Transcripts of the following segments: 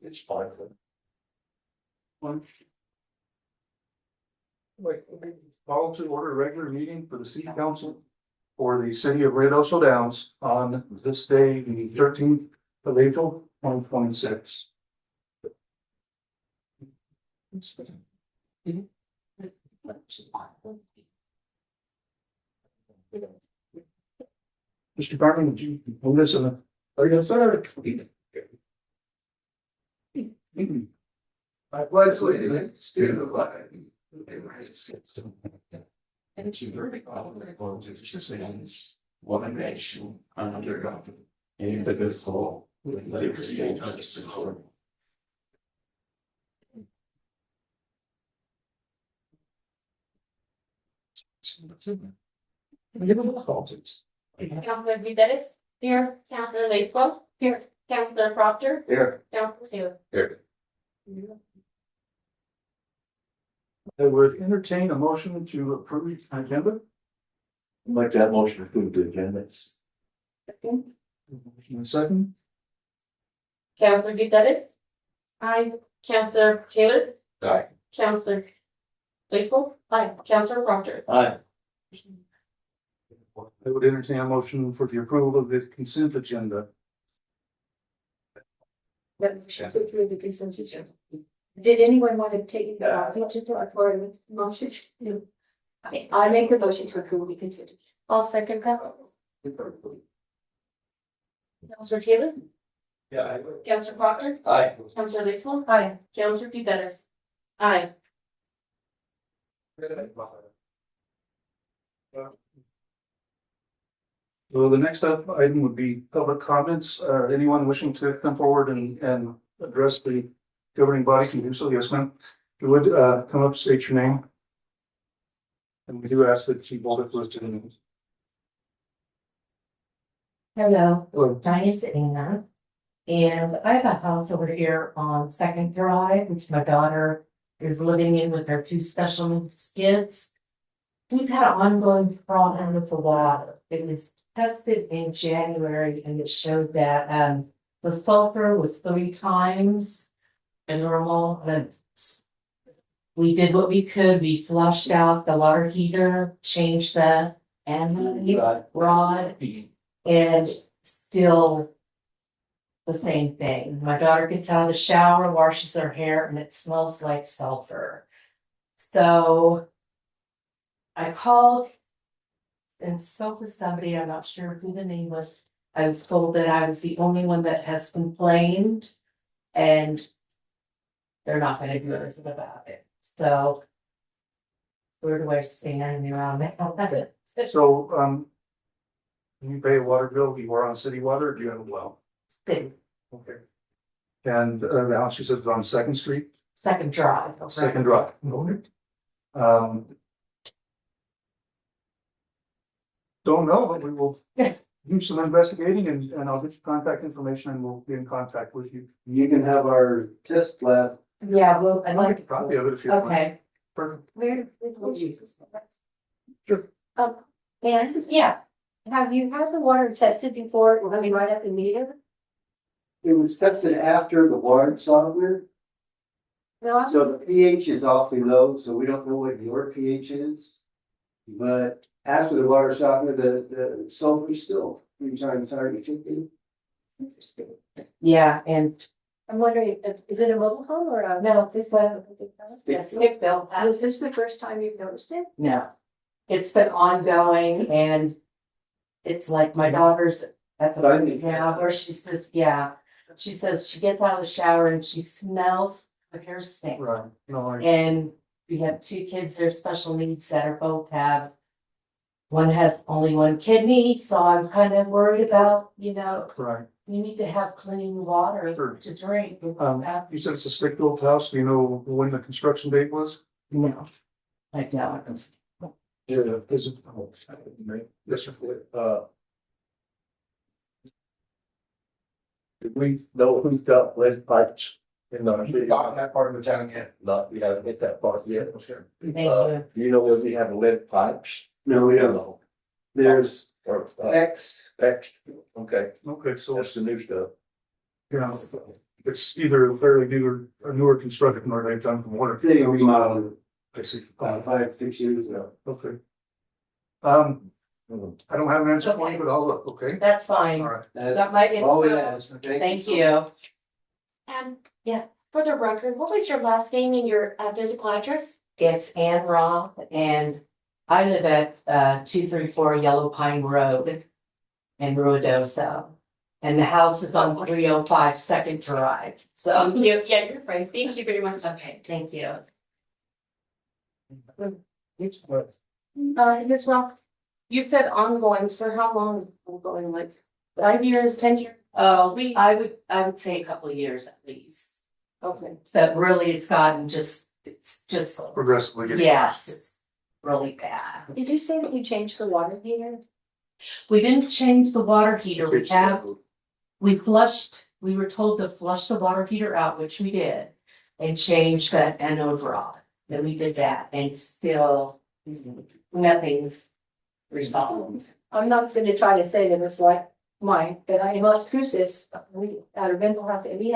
It's fine. Call to order a regular meeting for the city council for the city of Ruidoso Downs on this day, the 13th of April, 2026. Mr. Carmen, would you hold this in a? Oh, yes, sir. I pledge allegiance to the flag of the United States and to the republic for which it stands, one nation, under God, indivisible, with liberty and justice for all. Councilor Vidalis, here, Councilor Lacewell, here, Councilor Proctor, Here. Councilor Taylor. Here. I would entertain a motion to approve the agenda. I'd like to have motion to approve the agenda. In a second, Councilor Vidalis. Aye. Councilor Taylor. Aye. Councilor Lacewell. Aye. Councilor Proctor. Aye. I would entertain a motion for the approval of the consent agenda. The consent agenda. Did anyone want to take the opportunity for a motion? No. Okay, I make the motion to approve the consent. I'll second that. Councilor Taylor. Yeah. Councilor Proctor. Aye. Councilor Lacewell. Aye. Councilor Vidalis. Aye. So the next up item would be public comments. Anyone wishing to come forward and address the governing body can do so. Yes, ma'am. If you would, come up, state your name. And we do ask that you bold it listed in the. Hello, Hello. my name's Anna. And I have a house over here on Second Drive, which my daughter is living in with her two special needs kids. We've had an ongoing problem with the water. It was tested in January and it showed that the sulfur was 3 times the normal. And we did what we could. We flushed out the water heater, changed the and rod. And still the same thing. My daughter gets out of the shower, washes her hair, and it smells like sulfur. So I called and spoke with somebody, I'm not sure who the name was. I was told that I was the only one that has complained and they're not gonna do anything about it. So where do I stand around that? So, you pay a water bill, you are on city water, or do you have a well? Okay. And the house you said is on Second Street, Second Drive. Second Drive. Okay. Don't know, but we will do some investigating and I'll get your contact information and we'll be in contact with you. You can have our test lab. Yeah, well, I'd I'll like get a copy of it if you want. okay. Perfect. Where would you? Sure. And yeah, have you had the water tested before? I mean, right at the meter? It was tested after the water softener, No, so the pH is awfully low, so we don't know what your pH is. But after the water softener, the sulfur is still 3 times higher than it should be. Yeah, and I'm wondering, is it a mobile home or a? no, this one, Yes. stick bill. Was this the first time you've noticed it? No, it's been ongoing and it's like my daughter's at the point now where she says, yeah. She says she gets out of the shower and she smells the hair stink. Right, no, And we have 2 kids, they're special needs that are both have. One has only 1 kidney, so I'm kind of worried about, right. we need to have clean water Sure. to drink. You said it's a stick-built house, do you know when the construction date was? No, I don't. Yeah, is it? Yes, sir. Did we know who got lead pipes in the city? Not in that part of the town yet. Not, we haven't hit that part yet. Sure. Thank you. Do you know if we have lead pipes? No, we don't know. There's Or, X, X, okay, Okay, so, that's the new stuff. yeah, it's either fairly new or newer construction or they've done from water. They remodeled I see. it about 5, 6 years ago. Okay. I don't have an answer for you, but I'll look, okay? That's fine. All right. That's Got my all we info. ask. Thank so you. And. Yeah. For the record, what was your last name and your physical address? It's Ann Roth and I live at 234 Yellow Pine Road in Ruidoso. And the house is on 305 Second Drive. So, Thank you. Yeah, you're fine. Thank you very much. okay, thank you. Ms. Ross, you said ongoing, for how long is it ongoing, like 5 years, 10 years? Oh, I would say a couple of years at least. Okay. But really it's gotten it's just, Progressively getting. yes, it's really bad. Did you say that you changed the water heater? We didn't change the water heater. We were told to flush the water heater out, which we did, and change that anode rod. And we did that and still nothing's resolved. I'm not gonna try to say that it's like mine, but I must Crucis, we, at a rental house that we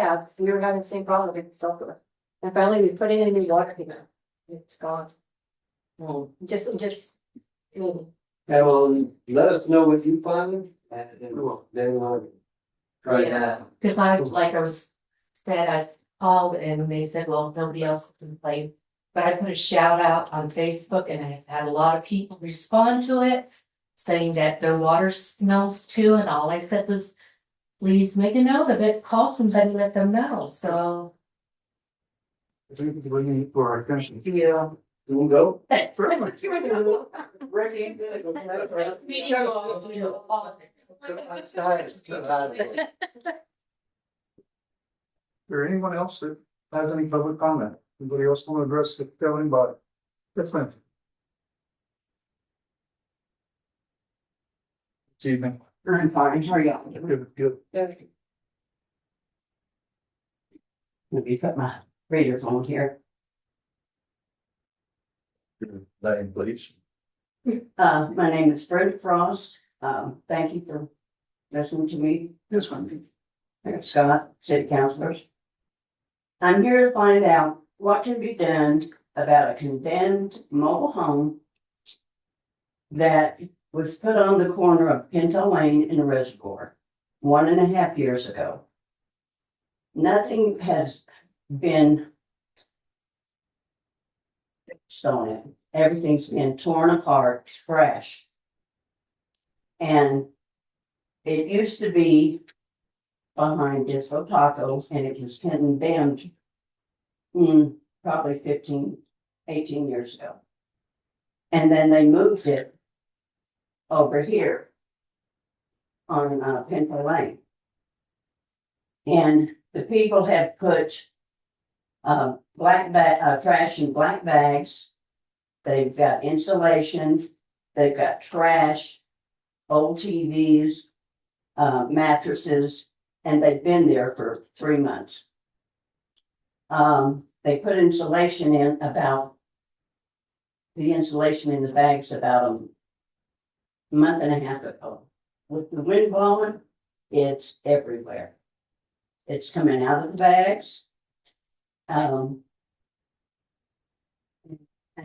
were having the same problem with stuff. And finally we put in a new water heater. It's gone. Well, Just, And well, let us know what you find and then we'll try that. Cause I was said, I called and they said, well, nobody else can complain. But I put a shout out on Facebook and I've had a lot of people respond to it, saying that their water smells too, and all I said was, please make a note of it, call somebody, let them know, so. Thank you for bringing it to our attention. Yeah. We'll go. Is there anyone else that has any public comment? Anybody else want to address the governing body? That's fine. This evening. I'm fine, how are y'all? Good, good. Let me put my readers on here. Name, please. My name is Brenda Frost. Thank you for listening to me. Yes, ma'am. Mayor Scott, city councilors. I'm here to find out what can be done about a condemned mobile home that was put on the corner of Pinto Lane and Reservoir 1.5 years ago. Nothing has been fixed on it. Everything's been torn apart, trashed. And it used to be behind Disco Taco and it was condemned probably 15, 18 years ago. And then they moved it over here on Pinto Lane. And the people have put trash in black bags. They've got insulation, they've got trash, old TVs, mattresses, and they've been there for 3 months. They put insulation in the insulation in the bags about a month and a half ago. With the wind blowing, it's everywhere. It's coming out of the bags. And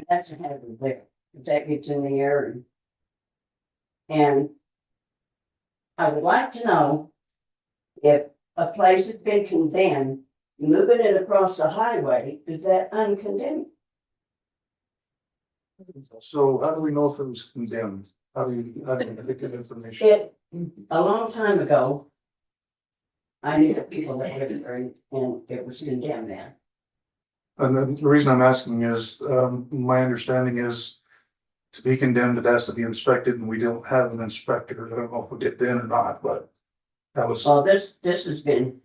that's everywhere. That gets in the air. And I would like to know if a place has been condemned, moving it across the highway, is that uncondemned? So how do we know if it was condemned? How do you get that information? A long time ago, I knew the people that lived there and it was condemned then. And then the reason I'm asking is, my understanding is to be condemned, it has to be inspected and we don't have an inspector. I don't know if we did then or not, but that was. So this has been,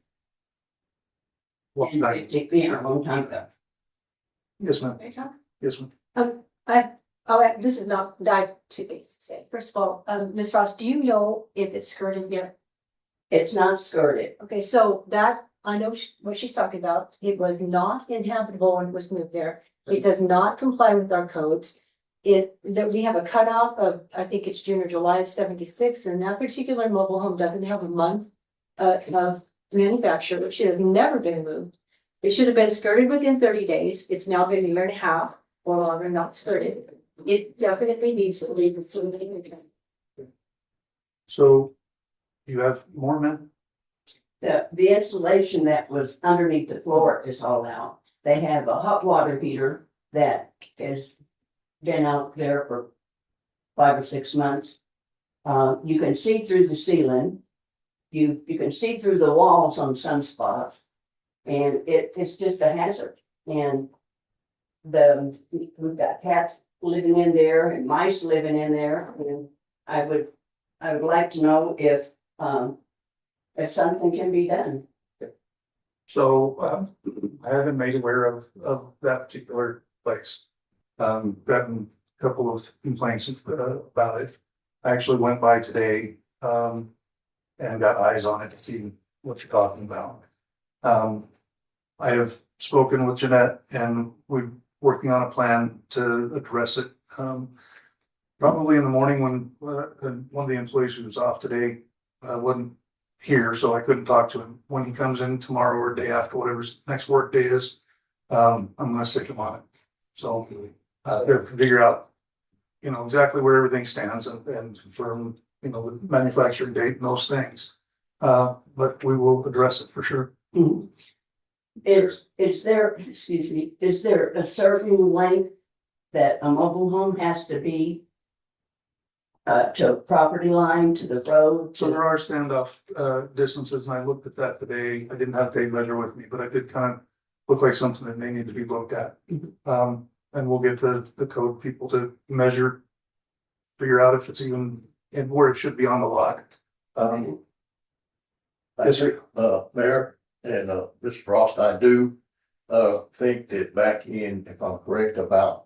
Well, it's been a long time ago. yes, ma'am. Yes, ma'am. This is not dive to things to say. First of all, Ms. Frost, do you know if it's skirted yet? It's not skirted. Okay, so that, I know what she's talking about. It was not inhabitable when it was moved there. It does not comply with our codes. That we have a cutoff of, I think it's June or July of 76, and that particular mobile home doesn't have a month of manufacturer, it should have never been moved. It should have been skirted within 30 days. It's now been a year and a half or longer not skirted. It definitely needs to leave the city. So you have more men? The insulation that was underneath the floor is all out. They have a hot water heater that has been out there for 5 or 6 months. You can see through the ceiling. You can see through the walls on some spots. And it's just a hazard. And we've got cats living in there and mice living in there. And I would like to know if something can be done. So, I haven't made aware of that particular place. Gotten a couple of complaints about it. I actually went by today, and got eyes on it to see what you're talking about. I have spoken with Jeanette and we're working on a plan to address it. Probably in the morning when, one of the employees who was off today, wasn't here, so I couldn't talk to him. When he comes in tomorrow or day after, whatever his next work day is, I'm gonna stick him on it. So, to figure out, exactly where everything stands and from, the manufacturing date and those things. But we will address it for sure. Is there a certain length that a mobile home has to be? To property line, to the road? So there are standoff distances, and I looked at that today. I didn't have tape measure with me, but I did kind of look like something that may need to be looked at. And we'll get the code people to measure, figure out if it's even and where it should be on the lot. Yes, sir. Mayor and, Mr. Frost, I do, think that back in, if I'm correct, about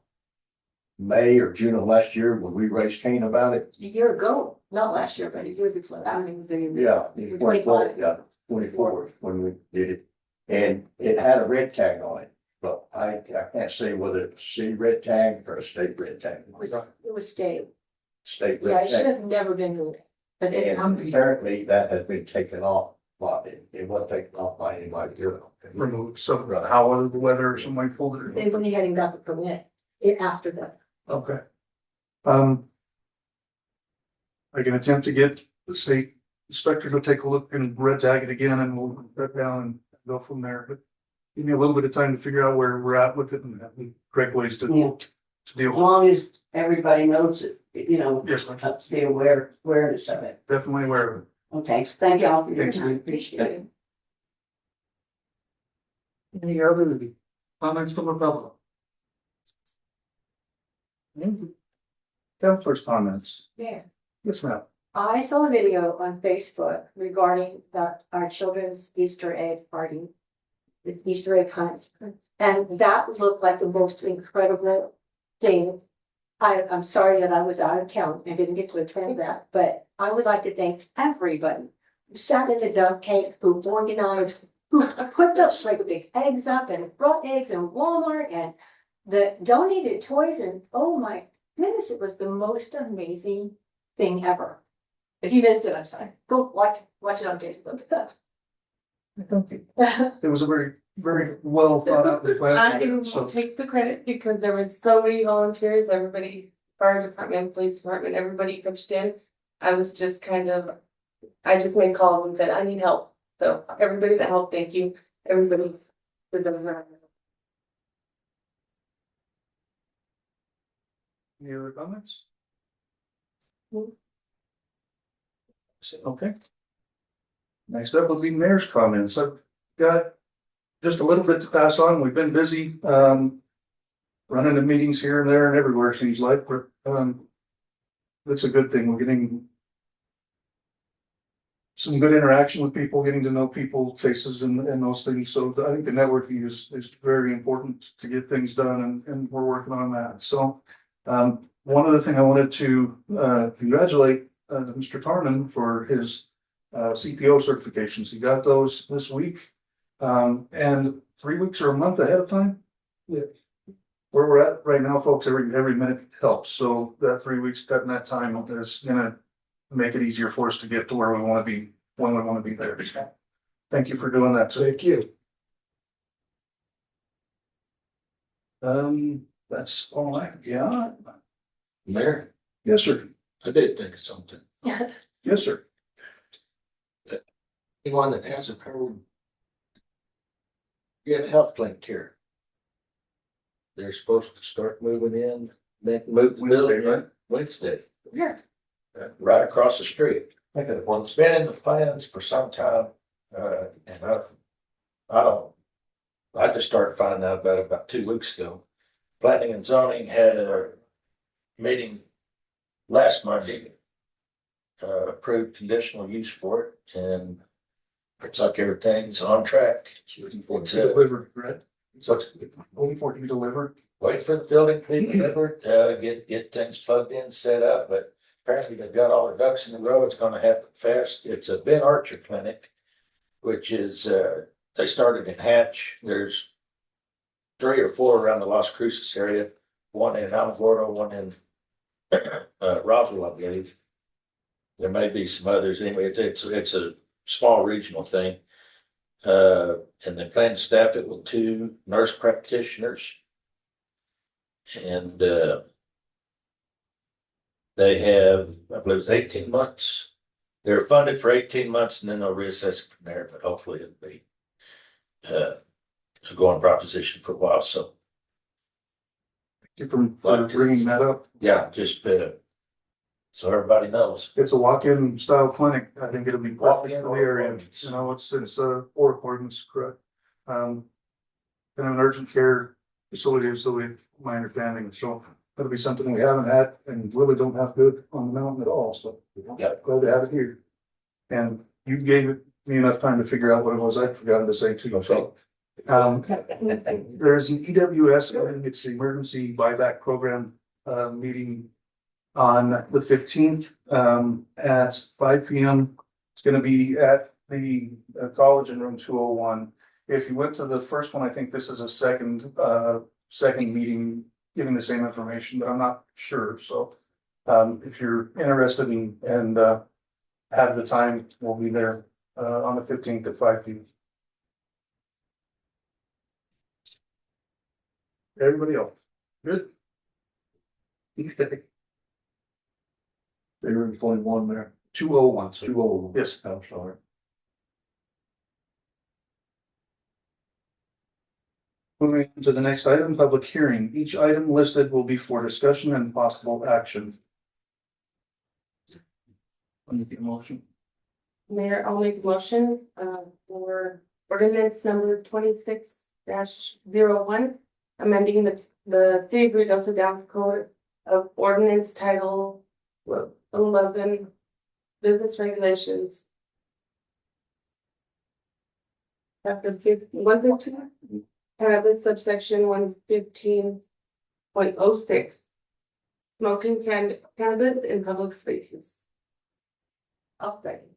May or June of last year, when we raised Cain about it. A year ago, not last year, but a year before that. Yeah, 24, yeah, 24 when we did it. And it had a red tag on it, but I can't say whether it's a city red tag or a state red tag. It was stayed. State Yeah, red it should tag. have never been moved. But And apparently that has been taken off, but it wasn't taken off by anybody here. Removed, so how the weather or somebody pulled it. they went ahead and got the permit after that. Okay. I can attempt to get the state inspector to take a look and red tag it again and we'll put that down and go from there, but give me a little bit of time to figure out where we're at with it and have the correct ways to Yeah. deal As with long as everybody knows it, it. Yes, ma'am. be awareness of it. Definitely aware of it. Okay, thank you all for your Thank you. time, appreciate it. Any other comments from the public? Councilors' comments. Yeah. Yes, ma'am. I saw a video on Facebook regarding our children's Easter egg party. The Easter egg hunt, and that looked like the most incredible thing. I'm sorry that I was out of town and didn't get to attend that, but I would like to thank everybody who sat in the dove cake, who organized, who put those like big eggs up and brought eggs in Walmart and the donated toys, and oh my goodness, it was the most amazing thing ever. If you missed it, I'm sorry. Go watch it on Facebook. It was a very, very well thought out. I do So, take the credit because there was so many volunteers, everybody, fire department, police department, everybody pitched in. I was just I just made calls and said, I need help. So everybody that helped, thank you. Everybody. any other comments? No. Okay. Next up will be mayor's comments. I've got just a little bit to pass on. We've been busy, running the meetings here and there and everywhere, it seems like, but, that's a good thing. We're getting some good interaction with people, getting to know people, faces and those things. So I think the networking is very important to get things done and we're working on that. So, one other thing I wanted to, congratulate, Mr. Tarman for his, CPO certifications. He got those this week. And 3 weeks or a month ahead of time. Yeah. Where we're at right now, folks, every minute helps. So that 3 weeks, cutting that time is gonna make it easier for us to get to where we want to be, when we want to be there. Thank you for doing that. Thank you. That's all I got. Mayor, Yes, sir. I did think of something. Yes, sir. Anyone that hasn't heard. Get health clinic here. They're supposed to start moving in, move the Wednesday, building right? in Wednesday. Yeah. Right across the street. It's been in the plans for some time, and I just started finding out about 2 weeks ago. Planning and zoning had a meeting last Monday. Approved conditional use for it, and looks like everything's on track. It's, Delivered, right? so it's Waiting for it to be delivered. wait for the building to be delivered, get things plugged in, set up, but apparently they've got all their ducks in a row. It's gonna happen fast. It's a Ben Archer Clinic, which is, they started in Hatch. There's 3 or 4 around the Las Cruces area, one in Alamogordo, one in Roswell, I believe. There may be some others. Anyway, it's a small regional thing. And they plan to staff it with 2 nurse practitioners. And, they have, I believe it's 18 months. They're funded for 18 months and then they'll reassess it from there, but hopefully it'll be, a going proposition for a while. So, Thank you for bringing that up. yeah, just, so everybody knows. It's a walk-in style clinic. I think it'll be perfect Walk-in for the area. ordinance. You know, it's or accordance, correct? Kind of an urgent care facility, my understanding. So that'll be something we haven't had and really don't have good on the mountain at all. So Yeah. glad to have it here. And you gave me enough time to figure out what it was I'd forgotten to say too. So, there's an EWS, I think it's the Emergency Buyback Program, meeting on the 15th, at 5 p.m. It's gonna be at the college in room 201. If you went to the first one, I think this is a second meeting giving the same information, but I'm not sure. So, if you're interested and have the time, we'll be there, on the 15th at 5 p.m. Everybody else? Good? Okay. They were in 21 there. 201, sir. 201. Yes. I'm sorry. Moving on to the next item, public hearing. Each item listed will be for discussion and possible action. Let me get a motion. Mayor, I'll make a motion, for ordinance number 26-01, amending the City of Ruidoso Down Code of Ordinance Title 11, Business Regulations. Chapter 115, cannabis subsection 115.06, smoking cannabis in public spaces. I'll second.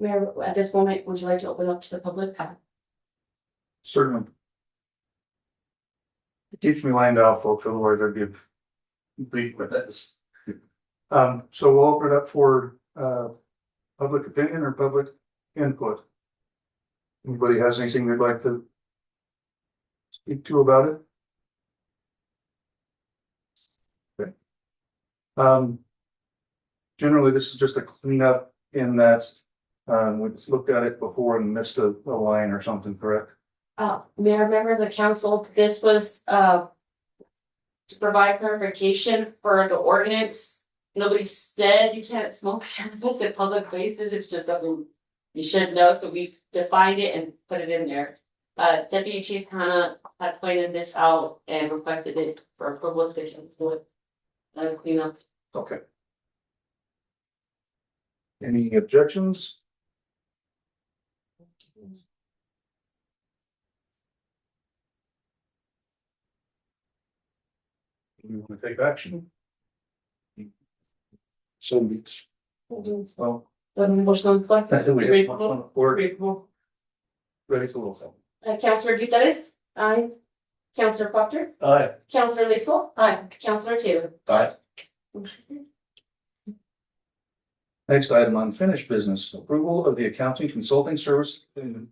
Mayor, at this moment, would you like to open up to the public? Certainly. It keeps me lined out, folks, otherwise I'd be complete with this. So we'll open it up for, public opinion or public input. Anybody has anything they'd like to speak to about it? Okay. Generally, this is just a cleanup in that, we looked at it before and missed a line or something, correct? Mayor, members of council, this was, to provide clarification for the ordinance. Nobody said you can't smoke cannabis in public places, it's just something you should know, so we defined it and put it in there. Deputy Chief Hannah had pointed this out and requested it for approval to the council. Clean up. Okay. Any objections? You want to take action? So, well, Motion on the floor. that we have one on the board, Grateful. ready to roll call. Councilor Gutierrez. Aye. Councilor Proctor. Aye. Councilor Lacewell. Aye. Councilor Taylor. Aye. Next item, unfinished business, approval of the accounting consulting service agreement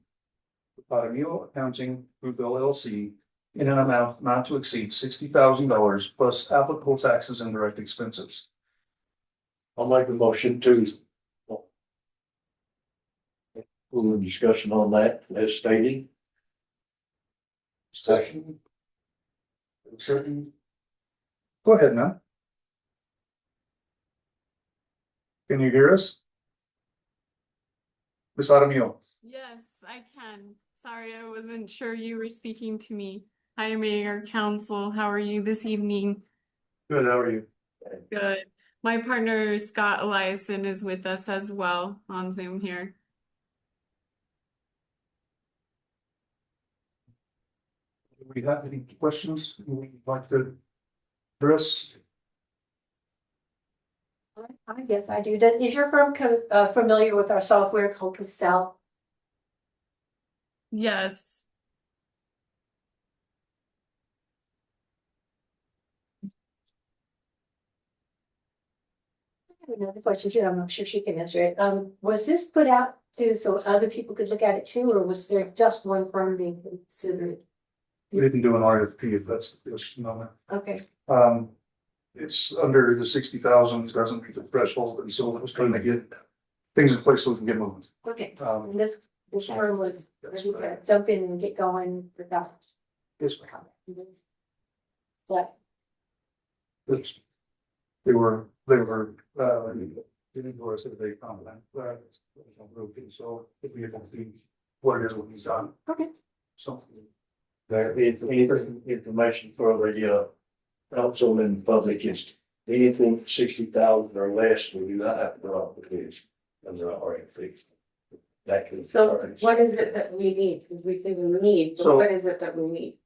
with Potterville Accounting Group LLC in an amount not to exceed $60,000 plus applicable taxes and direct expenses. I'll make the motion to. Little discussion on that as stated. Section. Certain. Go ahead, man. Can you hear us? Ms. Adamio? Yes, I can. Sorry, I wasn't sure you were speaking to me. Hi, Mayor, Council. How are you this evening? Good, how are you? Good. My partner Scott Eliason is with us as well on Zoom here. Do we have any questions we'd like to address? I guess I do. Is your firm familiar with our software called Castel? Yes. I have another question too. I'm not sure she can answer it. Was this put out to so other people could look at it too, or was there just one firm being considered? We didn't do an RFP if that's the moment. Okay, It's under the 60,000, doesn't meet the threshold, and so I was trying to get things in place so we can get moving. okay. Um, And this firm was ready to jump in and get going without. yes, So it's- they were, they didn't go to the comment, so if we can see what it is what he's done. Okay. So. There is any information for the council and public is anything 60,000 or less, we do not have to go out with this under our RFP. That can. So what is it that we need? Because we say we need, but So- what is it that we need?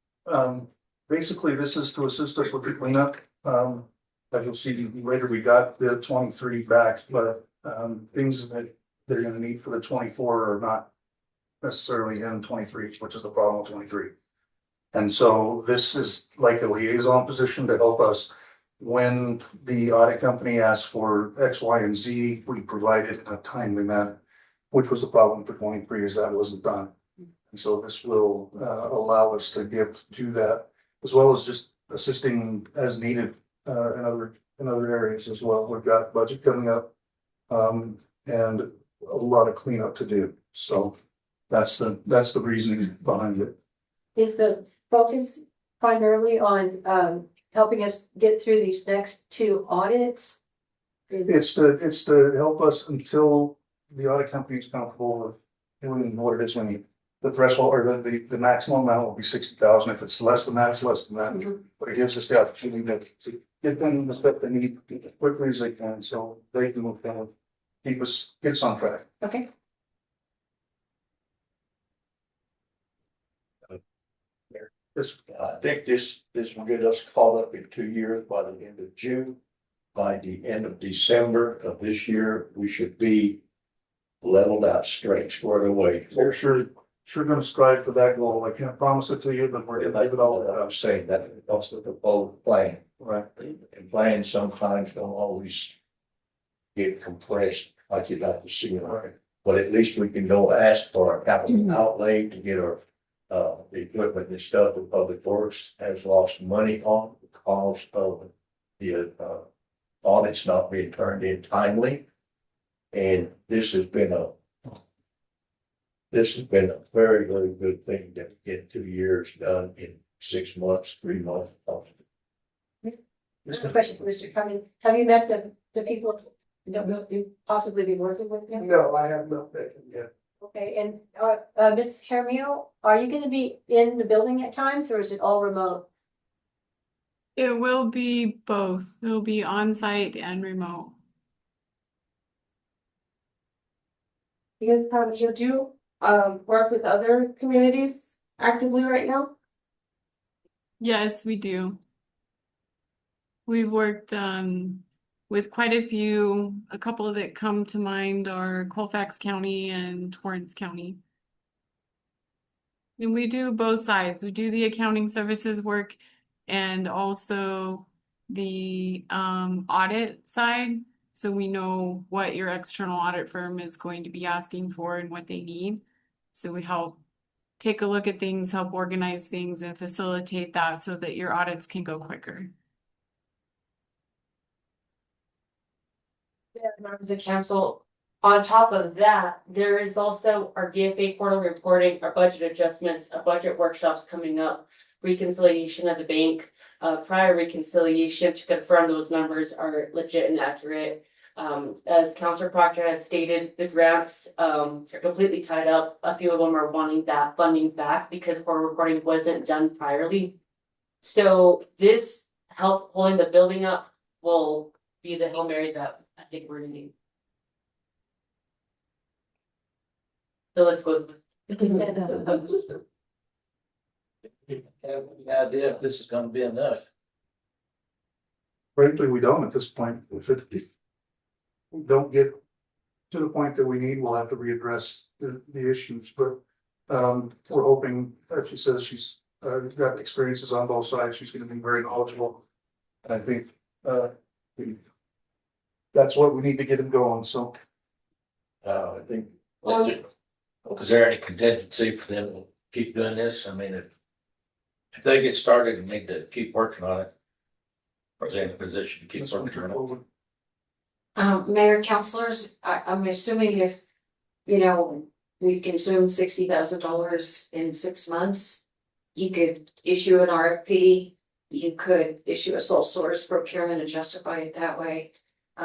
Basically, this is to assist us with the cleanup. As you'll see later, we got the 23 back, but, things that they're gonna need for the 24 are not necessarily in 23, which is the problem with 23. And so this is like a liaison position to help us when the audit company asks for X, Y, and Z, we provide it in a timely manner, which was the problem for 23 is that wasn't done. And so this will allow us to get to that, as well as just assisting as needed in other areas as well. We've got budget coming up and a lot of cleanup to do. So that's the reasoning behind it. is the focus primarily on helping us get through these next two audits? It's to help us until the audit company is comfortable with doing what it is we need. The threshold or the maximum amount will be 60,000. If it's less than that, it's less than that. Mhm. But it gives us the opportunity to get them the stuff they need as quickly as they can, so they can move down, get us on track. Okay, I think this will get us caught up in 2 years by the end of June. By the end of December of this year, we should be leveled out straight, squared away. We're sure gonna strive for that goal. I can't promise it to you, but we're gonna give it all What that. I'm saying, that also the bold plan. Right. And plans sometimes don't always get compressed like you'd like to see it. But at least we can go ask for our capital outlay to get our, the equipment and stuff that Public Works has lost money on because of the, audits not being turned in timely. And this has been a very, very good thing to get 2 years done in 6 months, 3 months. this is a question for Mr. Cumming. Have you met the people that you possibly be working with him? No, I have not met them yet. Okay, and Ms. Hermio, are you gonna be in the building at times or is it all remote? It will be both. It'll be on-site and remote. You do work with other communities actively right now? Yes, we do. We've worked with quite a few. A couple that come to mind are Colfax County and Torrance County. And we do both sides. We do the accounting services work and also the audit side. so we know what your external audit firm is going to be asking for and what they need. So we help take a look at things, help organize things, and facilitate that so that your audits can go quicker. Yeah, members of council, on top of that, there is also our DFA portal reporting, our budget adjustments, our budget workshops coming up. Reconciliation of the bank, prior reconciliation to confirm those numbers are legit and accurate. As Councilor Proctor has stated, the grants, are completely tied up. A few of them are wanting that funding back because portal reporting wasn't done priorly. So this help pulling the building up will be the Hail Mary that I think we're gonna need. The list goes. Have any idea if this is gonna be enough? Frankly, we don't at this point. If we don't get to the point that we need, we'll have to readdress the issues, but we're hoping, as she says, she's got experiences on both sides. She's gonna be very knowledgeable. And I think that's what we need to get him going, so. I think. Is there any contingency for them to keep doing this? I mean, if they get started and need to keep working on it. Or is they in a position to keep working on it? Mayor, councilors, I'm assuming if, you know, we consumed $60,000 in 6 months, you could issue an RFP, you could issue a sole source procurement and justify it that way.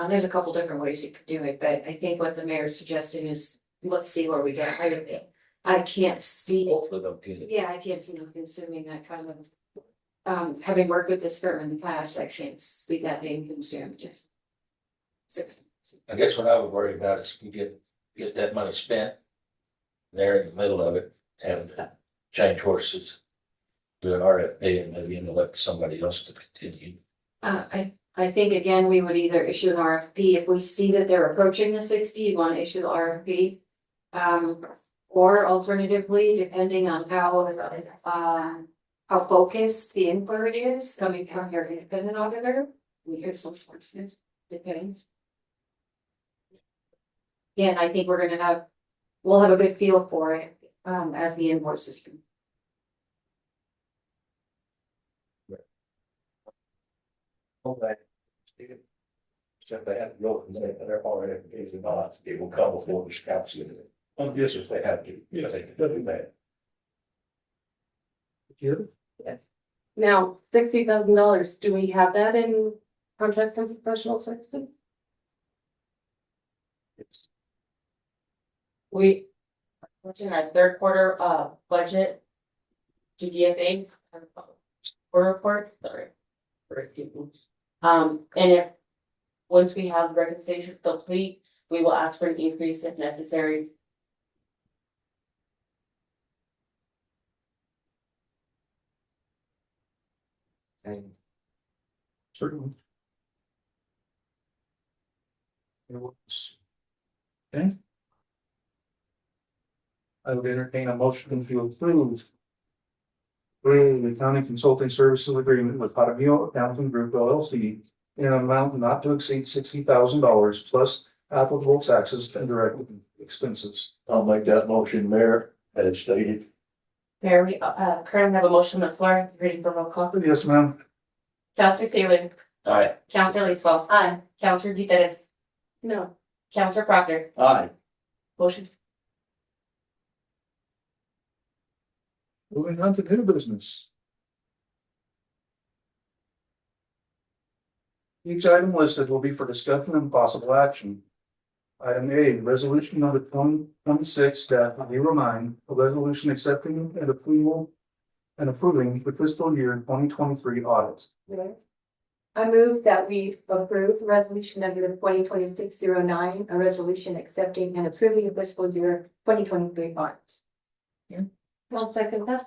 There's a couple different ways you could do it, but I think what the mayor is suggesting is, let's see where we get. I can't see. Hopefully they'll get it. Yeah, I can't see them consuming that kind of, having worked with this firm in the past, I can't see that being consumed, just. I guess what I would worry about is you get that money spent. There in the middle of it, having to change horses. Do an RFP and maybe elect somebody else to continue. I think again, we would either issue an RFP, if we see that they're approaching the 60, you wanna issue the RFP. Or alternatively, depending on how focused the inquiry is coming from your independent auditor, we could some sorts of, depends. Yeah, and I think we'll have a good feel for it, as the invoices come. Except they have to go and say that they're already engaged bonds, it will come before the council. Yes, if they have to, yes, they can do that. Now, $60,000, do we have that in contracts and professional services? What's in our third quarter, budget. GDFA. Quarter report, sorry. And if, once we have the reconciliation complete, we will ask for an increase if necessary. Certainly. Okay. I would entertain a motion to approve. The county consulting services agreement with Jaramillo Accounting Group LLC in an amount not to exceed $60,000 plus applicable taxes and direct expenses. I'll make that motion, Mayor, as stated. Mayor, we currently have a motion on the floor, ready for roll call. Yes, ma'am. Counselor Taylor, All right. Counselor Leeswell. Aye. Counselor DeTennis, No. Counselor Proctor, Aye. motion. Moving on to new business. Each item listed will be for discussion and possible action. Item A, resolution number 2026-09, a resolution accepting and approving the fiscal year 2023 audit. I move that we approve resolution number 2026-09, a resolution accepting and approving the fiscal year 2023 audit. I'll second that.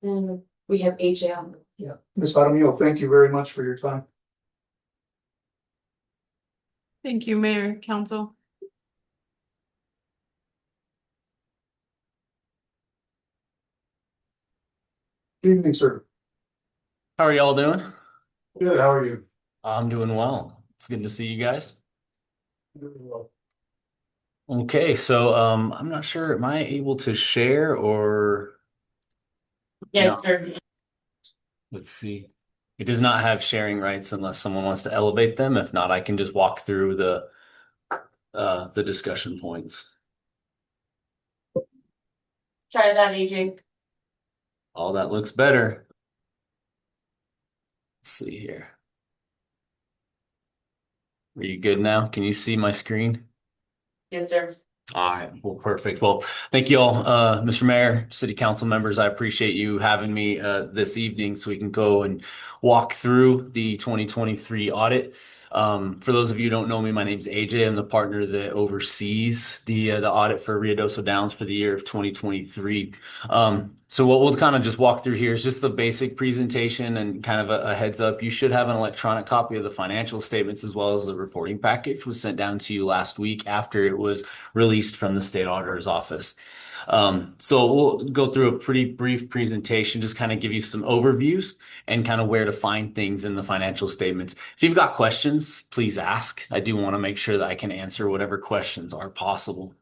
And we have AJ on. Yeah. Ms. Jaramillo, thank you very much for your time. Thank you, Mayor, Council. Good evening, sir. How are y'all doing? Good, how are you? I'm doing well. It's good to see you guys. Very well. Okay, so I'm not sure, am I able to share or Yes, no? sir. Let's see. It does not have sharing rights unless someone wants to elevate them. If not, I can just walk through the discussion points. Try that, AJ. All that looks better. Let's see here. Are you good now? Can you see my screen? Yes, sir. All right, well, perfect. Well, thank you all, Mr. Mayor, City Council members. I appreciate you having me this evening so we can go and walk through the 2023 audit. For those of you who don't know me, my name's AJ. I'm the partner that oversees the audit for Ruidoso Downs for the year of 2023. So what we'll kind of just walk through here is just the basic presentation and kind of a heads up. You should have an electronic copy of the financial statements as well as the reporting package was sent down to you last week after it was released from the state auditor's office. So we'll go through a pretty brief presentation, just kind of give you some overviews and kind of where to find things in the financial statements. If you've got questions, please ask. I do want to make sure that I can answer whatever questions are possible.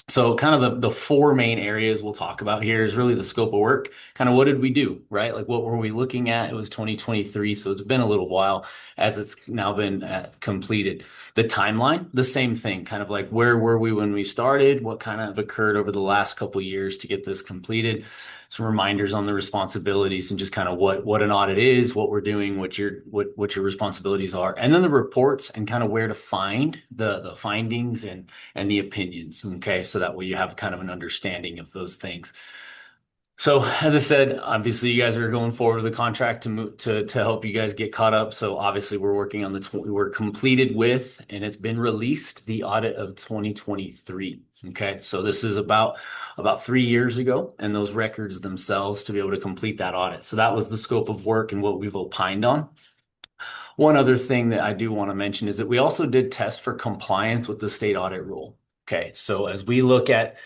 So kind of the four main areas we'll talk about here is really the scope of work. Kind of what did we do, right? Like what were we looking at? It was 2023, so it's been a little while as it's now been completed. The timeline, the same thing, kind of like where were we when we started? What kind of occurred over the last couple of years to get this completed? Some reminders on the responsibilities and just kind of what an audit is, what we're doing, what your responsibilities are, and then the reports and kind of where to find the findings and the opinions. Okay, so that way you have kind of an understanding of those things. So as I said, obviously you guys are going forward with the contract to help you guys get caught up. So obviously we're working on we're completed with, and it's been released, the audit of 2023. Okay, so this is about 3 years ago, and those records themselves to be able to complete that audit. So that was the scope of work and what we've opined on. One other thing that I do want to mention is that we also did test for compliance with the state audit rule. Okay, so as we look at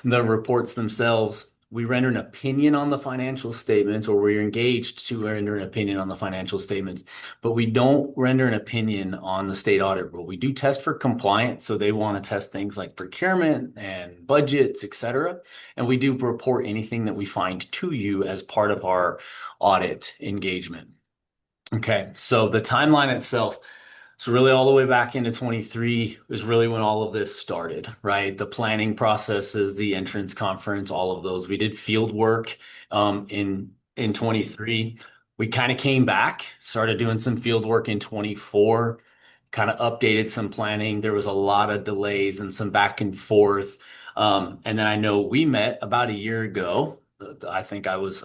the reports themselves, we render an opinion on the financial statements, or we're engaged to render an opinion on the financial statements, but we don't render an opinion on the state audit rule. We do test for compliance, so they want to test things like procurement and budgets, etc. And we do report anything that we find to you as part of our audit engagement. Okay, so the timeline itself. So really all the way back into 23 is really when all of this started, right? The planning processes, the entrance conference, all of those. We did field work in 23. We kind of came back, started doing some field work in 24, kind of updated some planning. There was a lot of delays and some back and forth. And then I know we met about a year ago. I think it was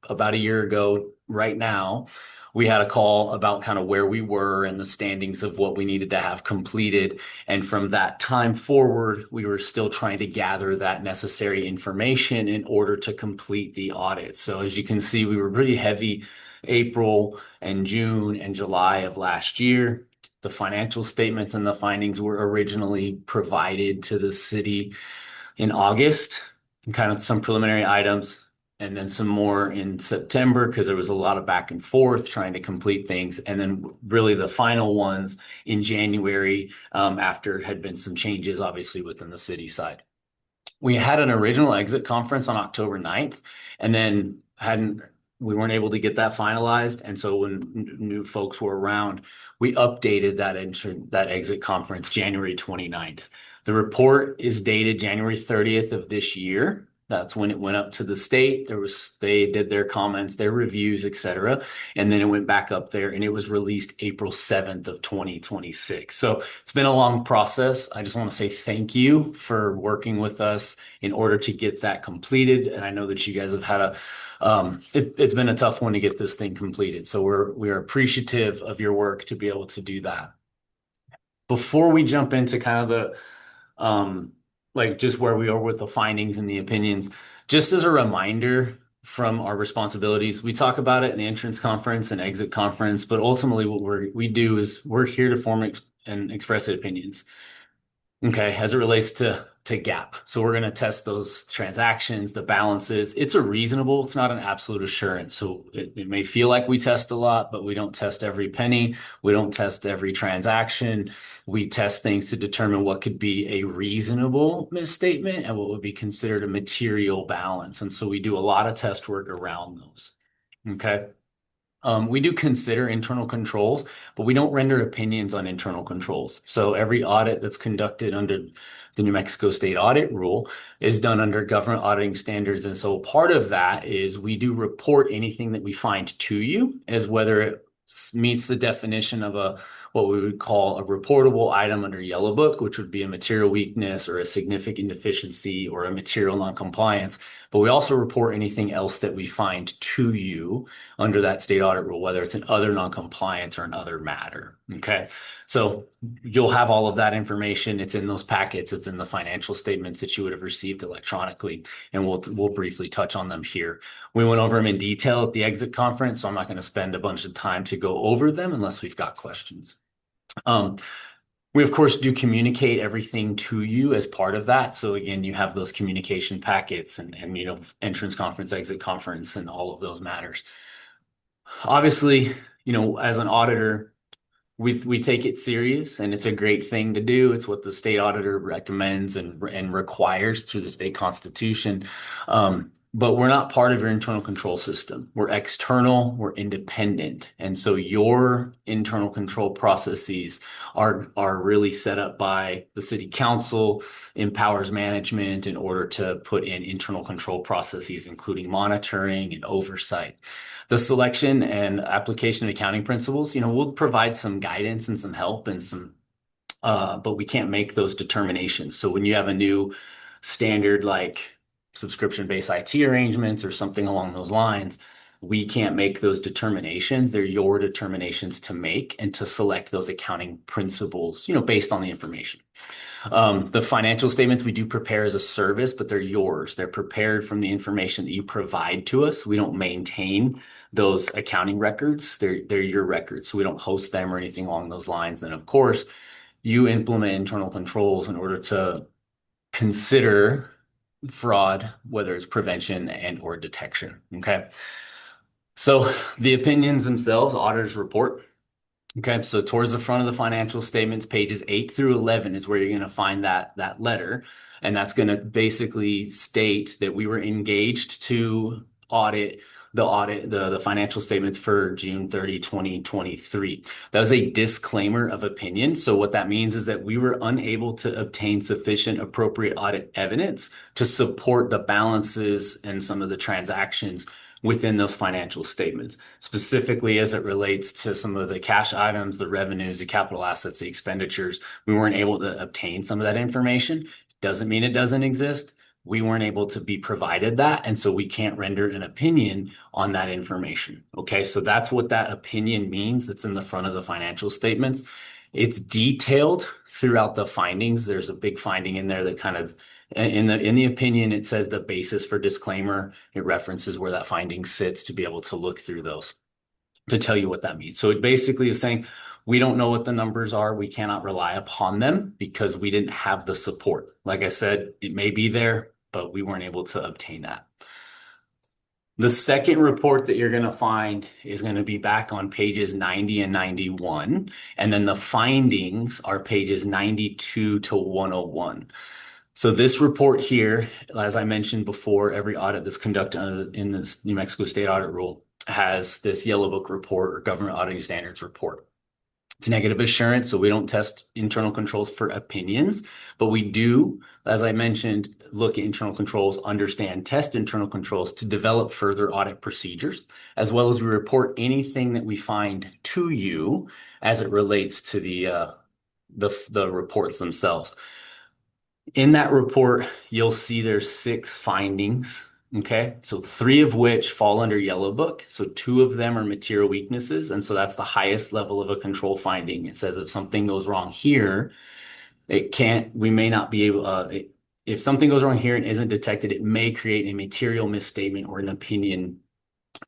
about a year ago right now. We had a call about kind of where we were and the standings of what we needed to have completed. And from that time forward, we were still trying to gather that necessary information in order to complete the audit. So as you can see, we were pretty heavy April and June and July of last year. The financial statements and the findings were originally provided to the city in August, and kind of some preliminary items, and then some more in September because there was a lot of back and forth trying to complete things. And then really the final ones in January after had been some changes, obviously, within the city side. We had an original exit conference on October 9th, and then we weren't able to get that finalized. And so when new folks were around, we updated that exit conference January 29th. The report is dated January 30th of this year. That's when it went up to the state. They did their comments, their reviews, etc. And then it went back up there and it was released April 7th of 2026. So it's been a long process. I just want to say thank you for working with us in order to get that completed. And I know that you guys have had it's been a tough one to get this thing completed. So we are appreciative of your work to be able to do that. Before we jump into kind of the, like just where we are with the findings and the opinions, just as a reminder from our responsibilities, we talk about it in the entrance conference and exit conference, but ultimately what we do is we're here to form and express opinions. Okay, as it relates to GAAP. So we're going to test those transactions, the balances. It's not an absolute assurance. So it may feel like we test a lot, but we don't test every penny. We don't test every transaction. We test things to determine what could be a reasonable misstatement and what would be considered a material balance. And so we do a lot of test work around those. Okay. We do consider internal controls, but we don't render opinions on internal controls. So every audit that's conducted under the New Mexico State Audit Rule is done under government auditing standards. And so part of that is we do report anything that we find to you as whether it meets the definition of what we would call a reportable item under Yellow Book, which would be a material weakness or a significant deficiency or a material noncompliance. But we also report anything else that we find to you under that state audit rule, whether it's an other noncompliance or another matter. Okay. So you'll have all of that information. It's in those packets. It's in the financial statements that you would have received electronically. And we'll briefly touch on them here. We went over them in detail at the exit conference, so I'm not going to spend a bunch of time to go over them unless we've got questions. We, of course, do communicate everything to you as part of that. So again, you have those communication packets and entrance conference, exit conference, and all of those matters. Obviously, as an auditor, we take it serious, and it's a great thing to do. It's what the state auditor recommends and requires through the state constitution. But we're not part of your internal control system. We're external, we're independent. And so your internal control processes are really set up by the city council, empowers management in order to put in internal control processes, including monitoring and oversight. The selection and application of accounting principles, we'll provide some guidance and some help and but we can't make those determinations. So when you have a new standard like subscription-based IT arrangements or something along those lines, we can't make those determinations. They're your determinations to make and to select those accounting principles, based on the information. The financial statements we do prepare as a service, but they're yours. They're prepared from the information that you provide to us. We don't maintain those accounting records. They're your records. So we don't host them or anything along those lines. And of course, you implement internal controls in order to consider fraud, whether it's prevention and or detection. Okay. So the opinions themselves, auditors report. Okay. So towards the front of the financial statements, pages 8 through 11 is where you're going to find that letter. And that's going to basically state that we were engaged to audit the financial statements for June 30, 2023. That was a disclaimer of opinion. So what that means is that we were unable to obtain sufficient appropriate audit evidence to support the balances and some of the transactions within those financial statements, specifically as it relates to some of the cash items, the revenues, the capital assets, the expenditures. We weren't able to obtain some of that information. Doesn't mean it doesn't exist. We weren't able to be provided that, and so we can't render an opinion on that information. Okay, so that's what that opinion means. That's in the front of the financial statements. It's detailed throughout the findings. There's a big finding in there that kind of, in the opinion, it says the basis for disclaimer. It references where that finding sits to be able to look through those to tell you what that means. So it basically is saying, we don't know what the numbers are. We cannot rely upon them because we didn't have the support. Like I said, it may be there, but we weren't able to obtain that. The second report that you're going to find is going to be back on pages 90 and 91. And then the findings are pages 92 to 101. So this report here, as I mentioned before, every audit that's conducted in this New Mexico State Audit Rule has this Yellow Book report or Government Auditing Standards report. It's negative assurance, so we don't test internal controls for opinions, but we do, as I mentioned, look at internal controls, understand, test internal controls to develop further audit procedures, as well as we report anything that we find to you as it relates to the reports themselves. In that report, you'll see there's 6 findings. Okay, so 3 of which fall under Yellow Book. So 2 of them are material weaknesses. And so that's the highest level of a control finding. It says if something goes wrong here, we may not be able, if something goes wrong here and isn't detected, it may create a material misstatement or an opinion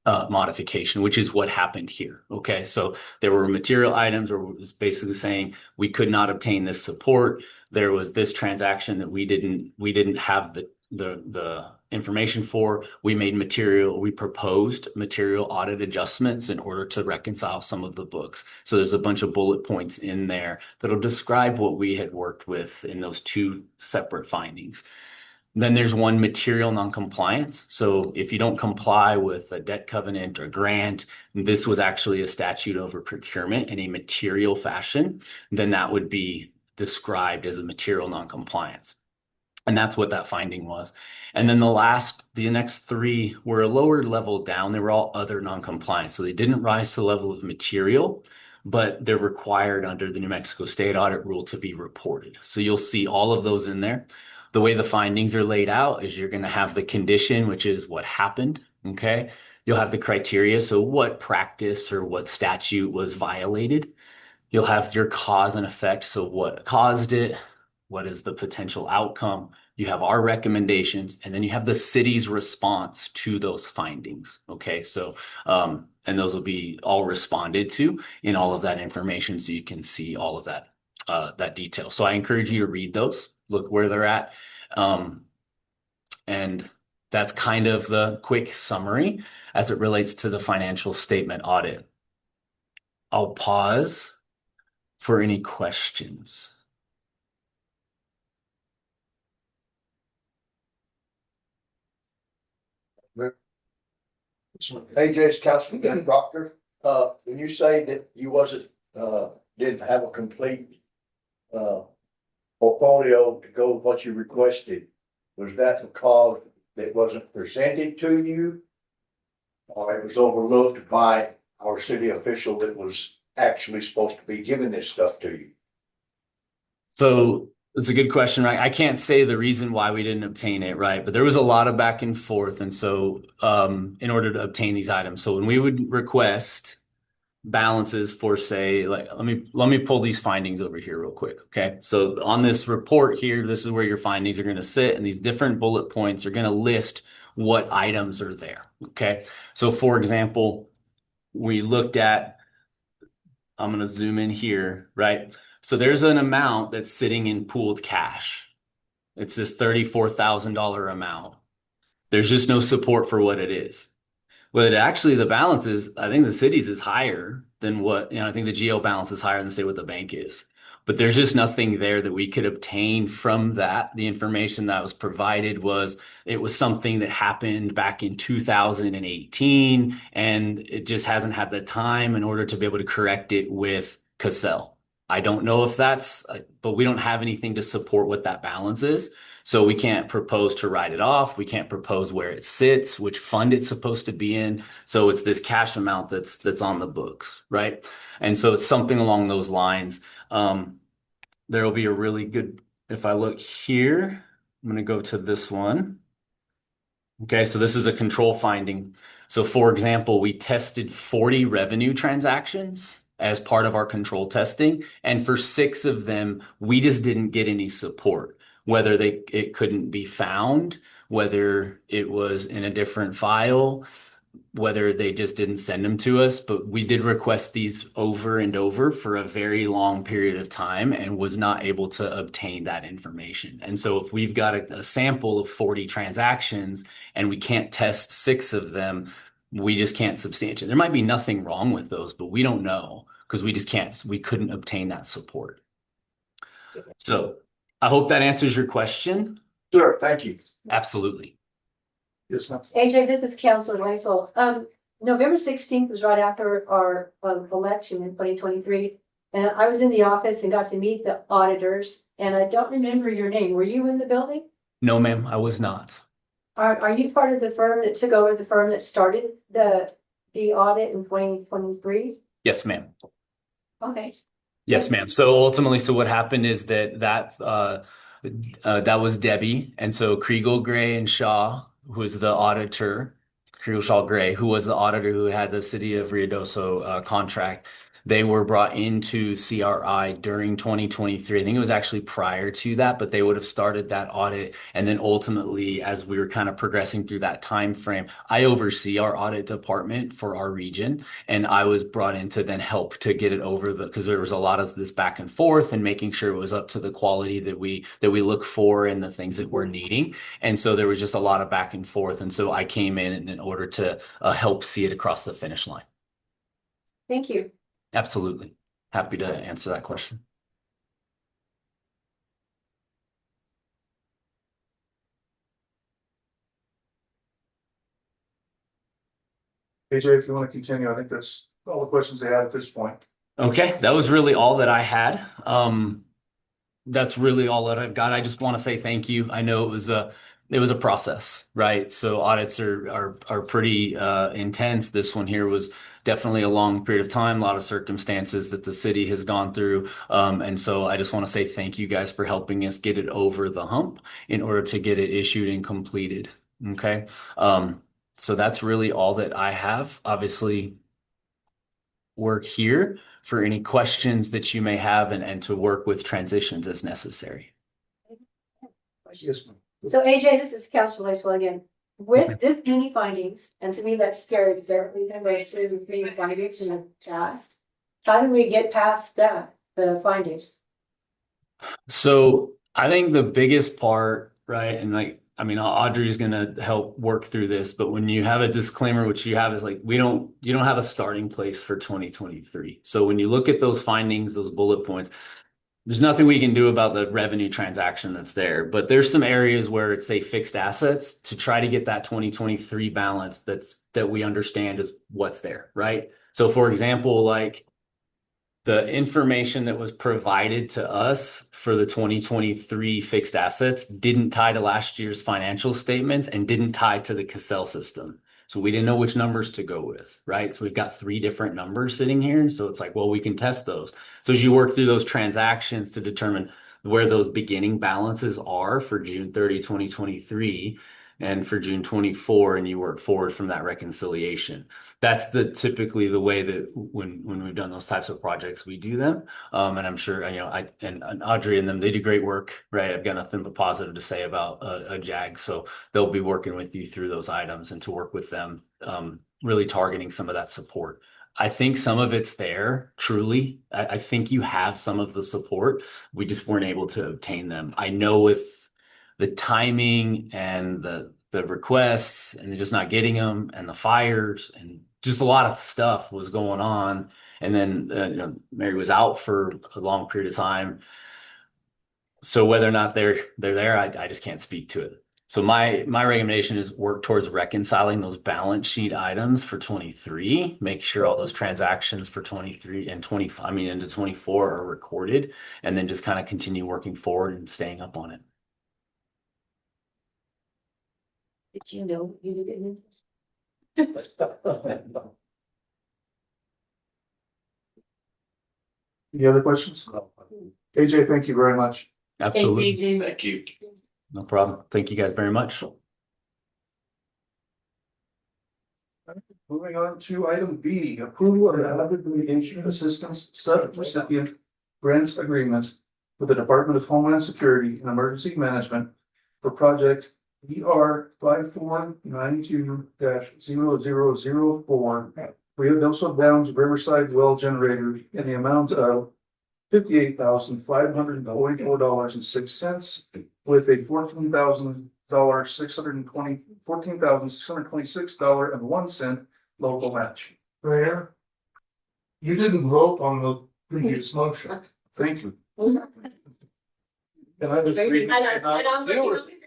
modification, which is what happened here. Okay, so there were material items, or was basically saying we could not obtain this support. There was this transaction that we didn't have the information for. We proposed material audit adjustments in order to reconcile some of the books. So there's a bunch of bullet points in there that'll describe what we had worked with in those two separate findings. Then there's one, material noncompliance. So if you don't comply with a debt covenant or grant, this was actually a statute over procurement in a material fashion, then that would be described as a material noncompliance. And that's what that finding was. And then the next three were a lower level down. They were all other noncompliance. So they didn't rise to the level of material, but they're required under the New Mexico State Audit Rule to be reported. So you'll see all of those in there. The way the findings are laid out is you're going to have the condition, which is what happened. Okay. You'll have the criteria. So what practice or what statute was violated. You'll have your cause and effect. So what caused it? What is the potential outcome? You have our recommendations, and then you have the city's response to those findings. Okay. So, and those will be all responded to in all of that information. So you can see all of that detail. So I encourage you to read those. Look where they're at. And that's kind of the quick summary as it relates to the financial statement audit. I'll pause for any questions. AJ's council, doctor, when you say that you didn't have a complete, portfolio to go with what you requested, was that because it wasn't presented to you? Or it was overlooked by our city official that was actually supposed to be giving this stuff to you? So it's a good question, right? I can't say the reason why we didn't obtain it, right? But there was a lot of back and forth. And so in order to obtain these items, so when we would request balances for, say, like, let me pull these findings over here real quick. Okay. So on this report here, this is where your findings are going to sit, and these different bullet points are going to list what items are there. Okay. So for example, we looked at, I'm going to zoom in here, right? So there's an amount that's sitting in pooled cash. It's this $34,000 amount. There's just no support for what it is. But actually the balance is, I think the city's is higher than what, I think the GL balance is higher than, say, what the bank is. But there's just nothing there that we could obtain from that. The information that was provided was, it was something that happened back in 2018, and it just hasn't had the time in order to be able to correct it with Cassell. I don't know if that's, but we don't have anything to support what that balance is. So we can't propose to write it off. We can't propose where it sits, which fund it's supposed to be in. So it's this cash amount that's on the books, right? And so it's something along those lines. There will be a really good, if I look here, I'm going to go to this one. Okay, so this is a control finding. So for example, we tested 40 revenue transactions as part of our control testing. And for 6 of them, we just didn't get any support. Whether it couldn't be found, whether it was in a different file, whether they just didn't send them to us. But we did request these over and over for a very long period of time and was not able to obtain that information. And so if we've got a sample of 40 transactions and we can't test 6 of them, we just can't substantiate. There might be nothing wrong with those, but we don't know because we couldn't obtain that support. So I hope that answers your question. Sure, thank you. Absolutely. Yes, ma'am. AJ, this is Counselor Langswell. November 16th was right after our election in 2023. And I was in the office and got to meet the auditors, and I don't remember your name. Were you in the building? No, ma'am, I was not. Are you part of the firm that took over the firm that started the audit in 2023? Yes, ma'am. Okay. Yes, ma'am. So ultimately, what happened is that was Debbie. And so Kriegel, Gray, and Shaw, who was the auditor, Kriegel, Shaw, Gray, who was the auditor who had the City of Ruidoso contract, They were brought into CRI during 2023. I think it was actually prior to that, but they would have started that audit. And then ultimately, as we were kind of progressing through that time frame, I oversee our audit department for our region. And I was brought in to then help to get it over because there was a lot of this back and forth and making sure it was up to the quality that we look for and the things that we're needing. And so there was just a lot of back and forth. And so I came in order to help see it across the finish line. Thank you. Absolutely. Happy to answer that question. AJ, if you want to continue, I think that's all the questions they had at this point. Okay, that was really all that I had. That's really all that I've got. I just want to say thank you. I know it was a process, right? So audits are pretty intense. This one here was definitely a long period of time, a lot of circumstances that the city has gone through. And so I just want to say thank you guys for helping us get it over the hump in order to get it issued and completed. Okay. So that's really all that I have. Obviously, work here for any questions that you may have and to work with transitions as necessary. Yes, ma'am. So AJ, this is Councilor Lacewell again. With this many findings, and to me that's scary because everybody's been very serious with many findings in the past. How do we get past that, the findings? So I think the biggest part, right, and Audrey's gonna help work through this, but when you have a disclaimer, which you have is like, you don't have a starting place for 2023. So when you look at those findings, those bullet points, there's nothing we can do about the revenue transaction that's there, but there's some areas where it's say fixed assets to try to get that 2023 balance that we understand is what's there, right? So for example, like the information that was provided to us for the 2023 fixed assets didn't tie to last year's financial statements and didn't tie to the Cassell system. So we didn't know which numbers to go with, right? So we've got 3 different numbers sitting here. So it's like, well, we can test those. So as you work through those transactions to determine where those beginning balances are for June 30, 2023 and for June 24, and you work forward from that reconciliation. That's typically the way that when we've done those types of projects, we do them. And I'm sure, and Audrey and them, they do great work, right? I've got nothing but positive to say about a JAG. So they'll be working with you through those items and to work with them, really targeting some of that support. I think some of it's there, truly. I think you have some of the support. We just weren't able to obtain them. I know with the timing and the requests and just not getting them and the fires and just a lot of stuff was going on. And then, Mary was out for a long period of time. So whether or not they're there, I just can't speak to it. So my recommendation is work towards reconciling those balance sheet items for 23, make sure all those transactions for 23 and into 24 are recorded, and then just kind of continue working forward and staying up on it. Did you know you didn't? Any other questions? AJ, thank you very much. Absolutely. Thank you. No problem. Thank you guys very much. Moving on to item B, approval of the Hazard Mitigation Assistance Subrecipient Grant Agreement with the Department of Homeland Security and Emergency Management for project ER 5492-0004 Rio Doso Downs Riverside Well Generator in the amount of $58,544.06 with a $14,626.01 local match. Mayor, you didn't vote on the previous motion. Thank you. And I just read.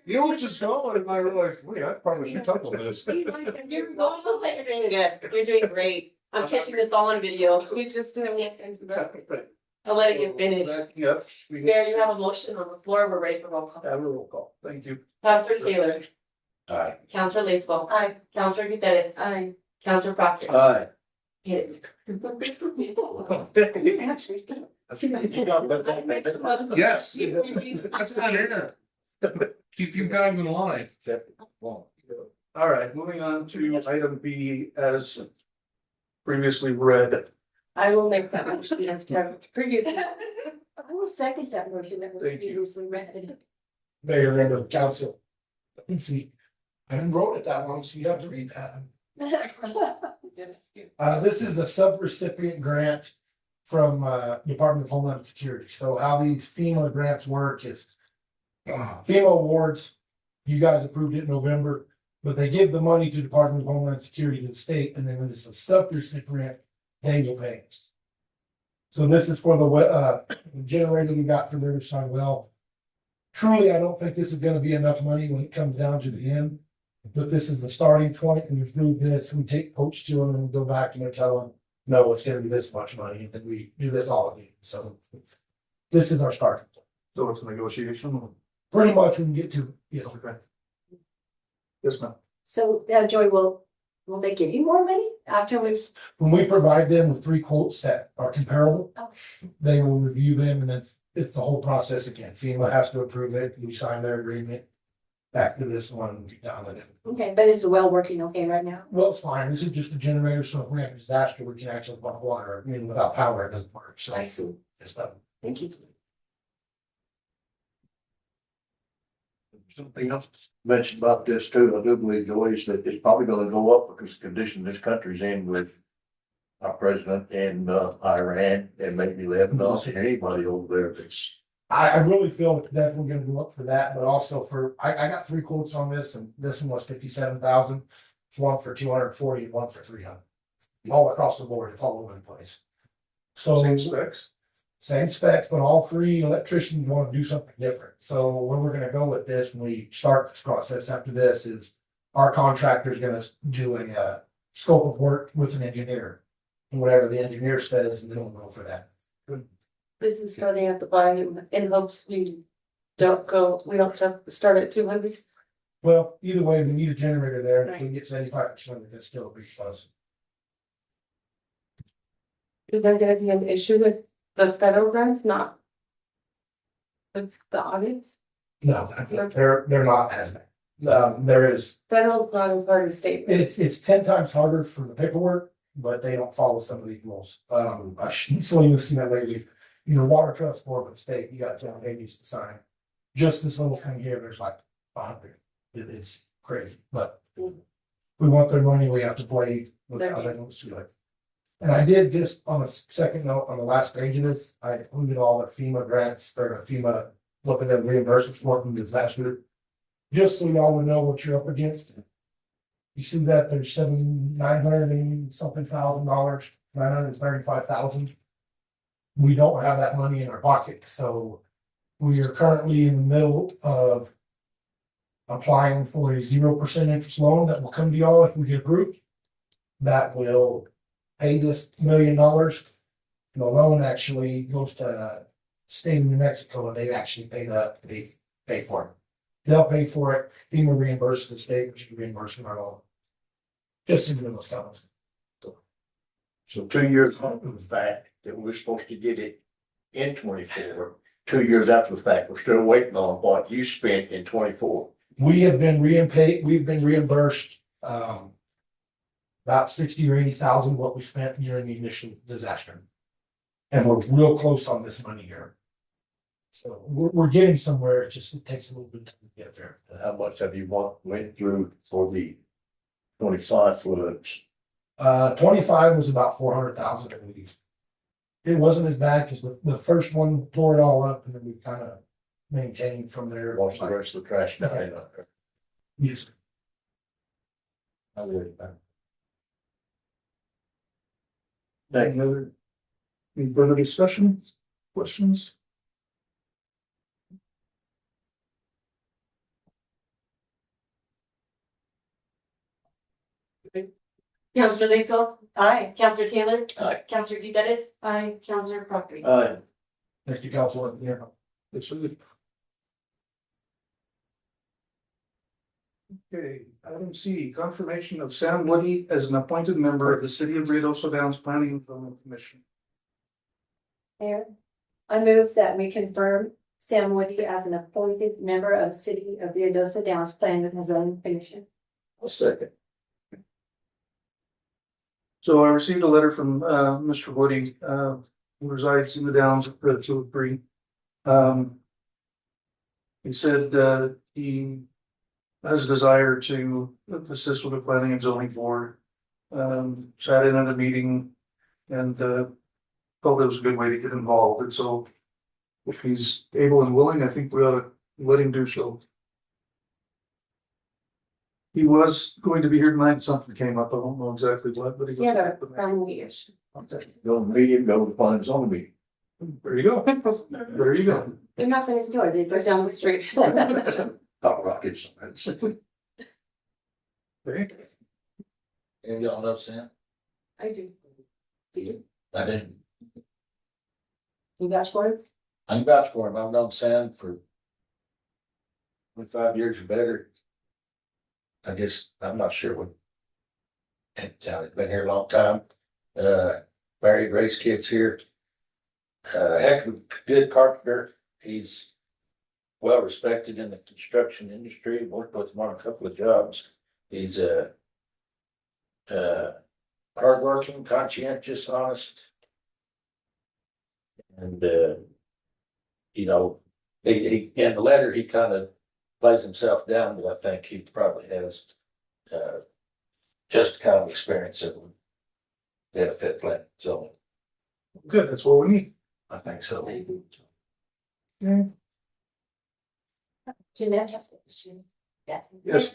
You were just going and I realized, wait, I probably should talk on this. You're doing good. You're doing great. I'm catching this all on video. We just didn't get into that. I'll let you finish. Yep. Mayor, you have a motion on the floor. We're ready for roll call. Have a roll call. Thank you. Councilor Taylor. Aye. Councilor Lacewell. Aye. Councilor Gutierrez. Aye. Councilor Proctor. Aye. Hit Yes. That's not it. Keep you guys in line. All right, moving on to item B as previously read. I will make that motion as previous. I will second that motion that was Thank you. previously read. Mayor, member of council. I haven't wrote it that long, so you have to read that. This is a subrecipient grant from Department of Homeland Security. So how these FEMA grants work is FEMA awards, you guys approved it in November, but they give the money to Department of Homeland Security to the state, and then when it's a subrecipient, they will pay us. So this is for the generator we got for the Riverside well. Truly, I don't think this is gonna be enough money when it comes down to the end. But this is the starting point, and we prove this, we take coach to them and go back and we tell them, no, it's gonna be this much money, and then we do this all again, so. This is our start, So it's a negotiation. pretty much we can get to, yes, Okay. Yes, ma'am. So, Joy, will they give you more money afterwards? when we provide them with 3 quotes that are comparable. Okay. They will review them, and then it's the whole process again, FEMA has to approve it, we sign their agreement. Back to this one, we down it. Okay, but is the well working okay right now? Well, it's fine, this is just a generator, so if we have a disaster, we can actually pump water, I mean, without power, it doesn't work, so. I see. It's not. Thank you. Something else mentioned about this too, I do believe, Joyce, that it's probably gonna go up because the condition this country's in with our president and Iran and maybe Lebanon and anybody over there that's. I really feel it's definitely gonna go up for that, but also for, I got 3 quotes on this, and this one was 57,000. One for 240 and one for 300. All across the board, it's all over the place. So. Same specs. Same specs, but all 3 electricians want to do something different. So where we're gonna go with this when we start this process after this is. Our contractor is gonna do a scope of work with an engineer. And whatever the engineer says, and then we'll go for that. This is starting at the bottom in hopes we don't start at 200. Well, either way, we need a generator there, and if we can get 75%, that's still a big plus. Is there gonna be an issue with the federal grants, not the audience? No, they're not as bad. There is, Federal's not as hard as state. it's 10 times harder for the paperwork, but they don't follow some of these rules. I should, so you've seen that lately. Water trust board with the state, you got 10 pages to sign. Just this little thing here, there's like 100. It's crazy, but we want their money, we have to play with how they want to do it. And I did just on a second note, on the last page of this, I included all the FEMA grants, or FEMA looking at reimbursements for from disaster. Just so y'all will know what you're up against. You see that there's $900 and something thousand, $935,000. We don't have that money in our pocket, so we are currently in the middle of applying for a 0% interest loan that will come to y'all if we get approved. That will pay this $1 million. The loan actually goes to state of New Mexico, and they actually pay for it. They'll pay for it. FEMA reimburses the state, which is reimbursing our loan. Just in those comments. So 2 years after the fact that we're supposed to get it in 24, 2 years after the fact, we're still waiting on what you spent in 24. We have been we've been reimbursed, about 60 or 80,000 what we spent during the initial disaster. And we're real close on this money here. So we're getting somewhere, it takes a little bit to get there. And how much have you went through for the 25 floods? 25 was about 400,000, I believe. It wasn't as bad because the first one tore it all up, and then we kind of maintained from there. Wash the rest of the trash down. Yes. Thank you. Any further discussion, questions? Counselor Laso, Aye. Counselor Taylor. Aye. Counselor Dudas. Aye. Counselor Proctor. Thank you, Council. Yeah. It's really. Okay, item C, confirmation of Sam Woody as an appointed member of the City of Ruidoso Downs Planning and Development Commission. Mayor, I move that we confirm Sam Woody as an appointed member of the City of Ruidoso Downs Planning and Zoning Commission. A second. So I received a letter from, Mr. Woody, who resides in the Downs at the 203. He said, he has a desire to assist with the planning and zoning board. Sat in at a meeting and, felt it was a good way to get involved. And so if he's able and willing, I think we ought to let him do so. He was going to be here tonight. Something came up. I don't know exactly what, but he. Yeah, the family issue. Go to the meeting, go to the funds on me. There you go. There you go. They're not next door, they Go down the street. Hot rockets. Okay. And y'all know Sam? I do. I didn't. You guys for it? I can vouch for him. I've known Sam for 25 years or better. I guess, I'm not sure what. And he's been here a long time. Married, raised kids here. Heck of a good carpenter. He's well respected in the construction industry. Worked with him on a couple of jobs. He's hardworking, conscientious, honest. And, you know, he, in the letter, he kind of plays himself down, but I think he probably has, just kind of experience that would benefit Glenn. So Good, that's what we need. I think so. Jeanette has a question. Yeah. Yes.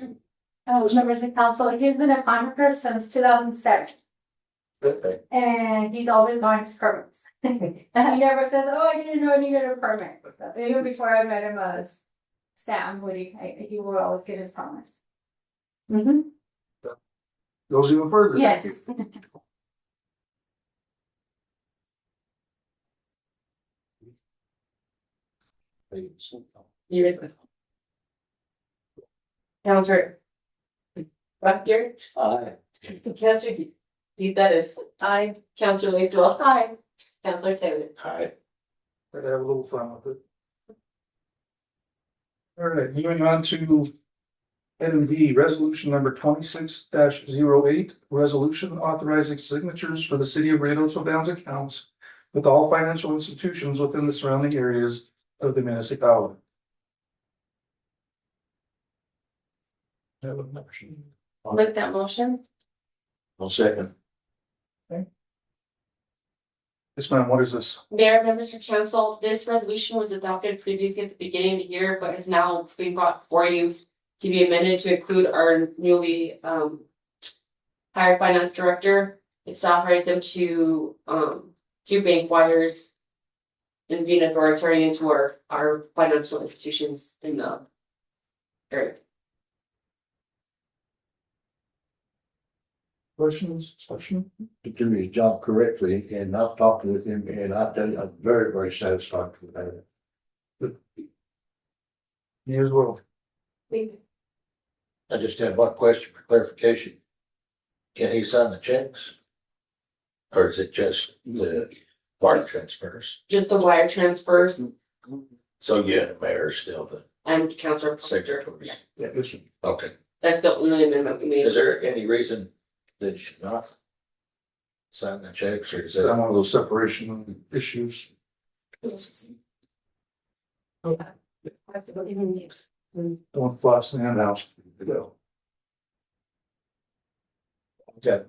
Members of council, he's been a contractor since 2007, Okay. and he's always gotten his permits. He never says, oh, I didn't know I needed a permit. Even before I met him as Sam Woody, he will always get his permits. Goes even further. Thank Yes. you. You ready? Counselor Buckner, Aye. Counselor Dennis, aye. Counselor Lacewell, aye. Counselor Taylor. Hi. Try to have a little fun with it. All right, moving on to item D, resolution number 26-08, resolution authorizing signatures for the city of Ruidoso Downs accounts with all financial institutions within the surrounding areas of the municipality. Have a motion. I'll make that motion. One second. Yes, ma'am, what is this? Mayor, members of council, this resolution was adopted previously at the beginning of the year, but is now being brought before you to be amended to include our newly hired finance director. It's authorized him to do bank wires and be an authoritarian to our financial institutions in the area. Questions, discussion? To do his job correctly, and I've talked with him, and I tell you, I'm very, very satisfied with that. Me as well. I just have one question for clarification. Can he sign the checks? Or is it just the wire transfers? Just the wire transfers So yeah, the mayor is still the and councilor. secretary. Yeah, this one. Okay. That's the only amendment we made. Is there any reason that you should not sign the checks, or is It's that? one of those separation issues. Don't floss in the house. Go. Okay.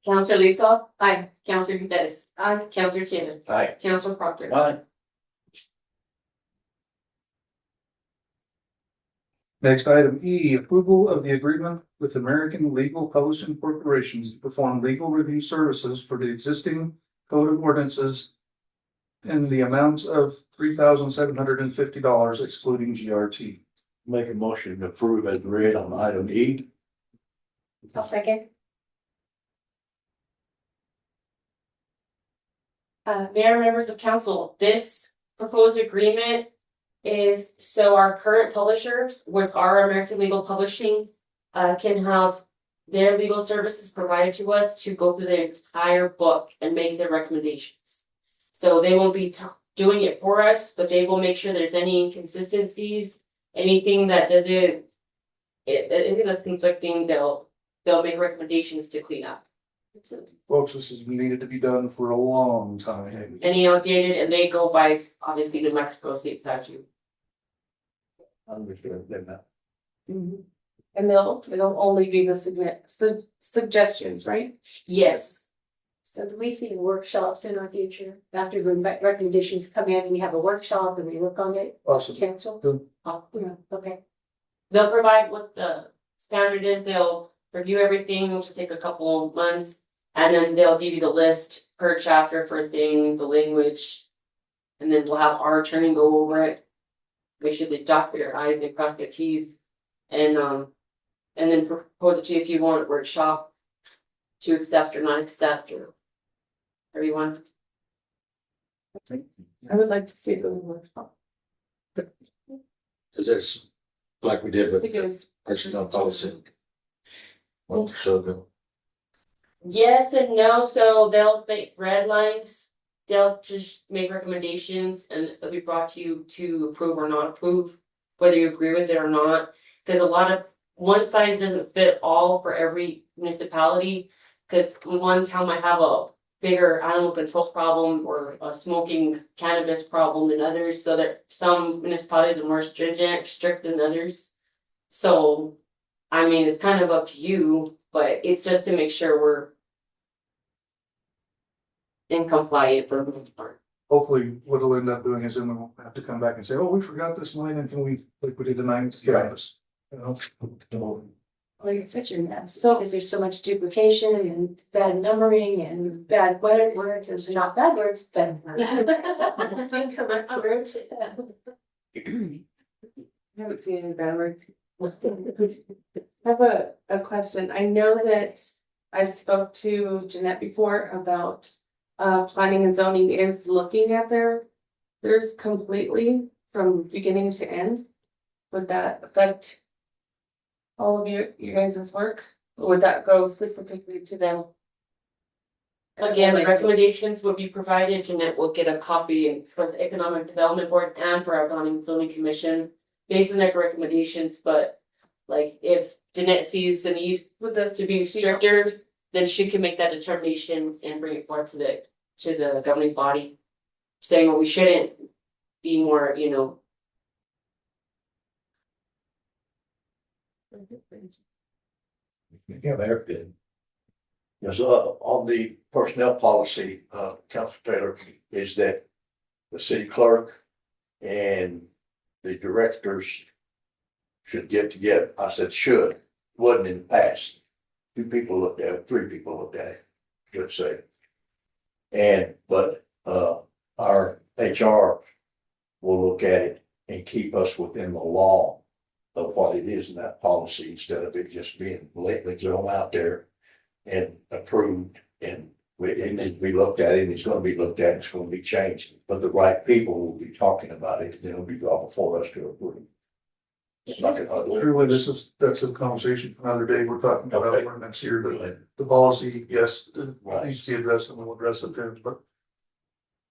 Counselor Lisa. Aye. Counselor Dennis. Aye. Counselor Taylor. Aye. Counselor Proctor. Aye. Next item E, approval of the agreement with American Legal Publishing Corporation to perform legal review services for the existing code of ordinances in the amount of $3,750 excluding GRT. Make a motion to approve as read on item E. I'll second. Mayor, members of council, this proposed agreement is so our current publishers with our American Legal Publishing can have their legal services provided to us to go through the entire book and make their recommendations. So they won't be doing it for us, but they will make sure there's any inconsistencies, anything that doesn't, anything that's conflicting, they'll they'll make recommendations to clean up. Folks, this has needed to be done for a long time. Any outdated, and they go by, obviously, the Mexico state statute. Understood, then that. And they'll only be the suggestions, right? Yes, So do we see workshops in our future after the recommendations come in, we have a workshop and we work on it, Awesome. cancel? Good. Yeah, okay. they'll provide what the standard is, they'll review everything, which will take a couple of months. And then they'll give you the list per chapter for thing, the language. And then we'll have our attorney go over it. Make sure they dot their i's, they cross their t's. And then propose it to you if you want a workshop to accept or not accept or everyone. I would like to see the workshop. Cause it's like we did Just with to get us- personnel policy. Month or so ago. Yes and no, so they'll make red lines. They'll just make recommendations and it'll be brought to you to approve or not approve, whether you agree with it or not. Cause a lot of, one size doesn't fit all for every municipality. Cause one town might have a bigger animal control problem or a smoking cannabis problem than others, so that some municipalities are more strict than others. So, I mean, it's kind of up to you, but it's just to make sure we're in compliant for the most part. Hopefully, what it'll end up doing is then we'll have to come back and say, oh, we forgot this line, and can we, like we did tonight, cannabis. You know? Like it's such a mess, because there's so much duplication and bad numbering and bad words, and not bad words, bad words. Incorrect words. I haven't seen any bad words. I have a question. I know that I spoke to Jeanette before about planning and zoning is looking at theirs completely from beginning to end. Would that affect all of you guys' work? Or would that go specifically to them? Again, the recommendations will be provided, Jeanette will get a copy for the Economic Development Board and for our Planning and Zoning Commission. Based on their recommendations, but like if Jeanette sees a need with us to be stricter, then she can make that determination and bring it forward to the governing body. Saying, well, we shouldn't be more, you know. Yeah, they're good. Yes, on the personnel policy, Council Taylor, is that the city clerk and the directors should get together. I said should, wasn't in the past. 2 people looked at it, 3 people looked at it, should say. But our HR will look at it and keep us within the law of what it is in that policy, instead of it just being blatantly thrown out there and approved, and it needs to be looked at, and it's gonna be looked at, it's gonna be changed. But the right people will be talking about it, and then it'll be brought before us to approve. It's like another- Surely that's a conversation for another day. We're talking about Okay. ordinance here, the policy, yes, it Right. needs to be addressed and we'll address it then, but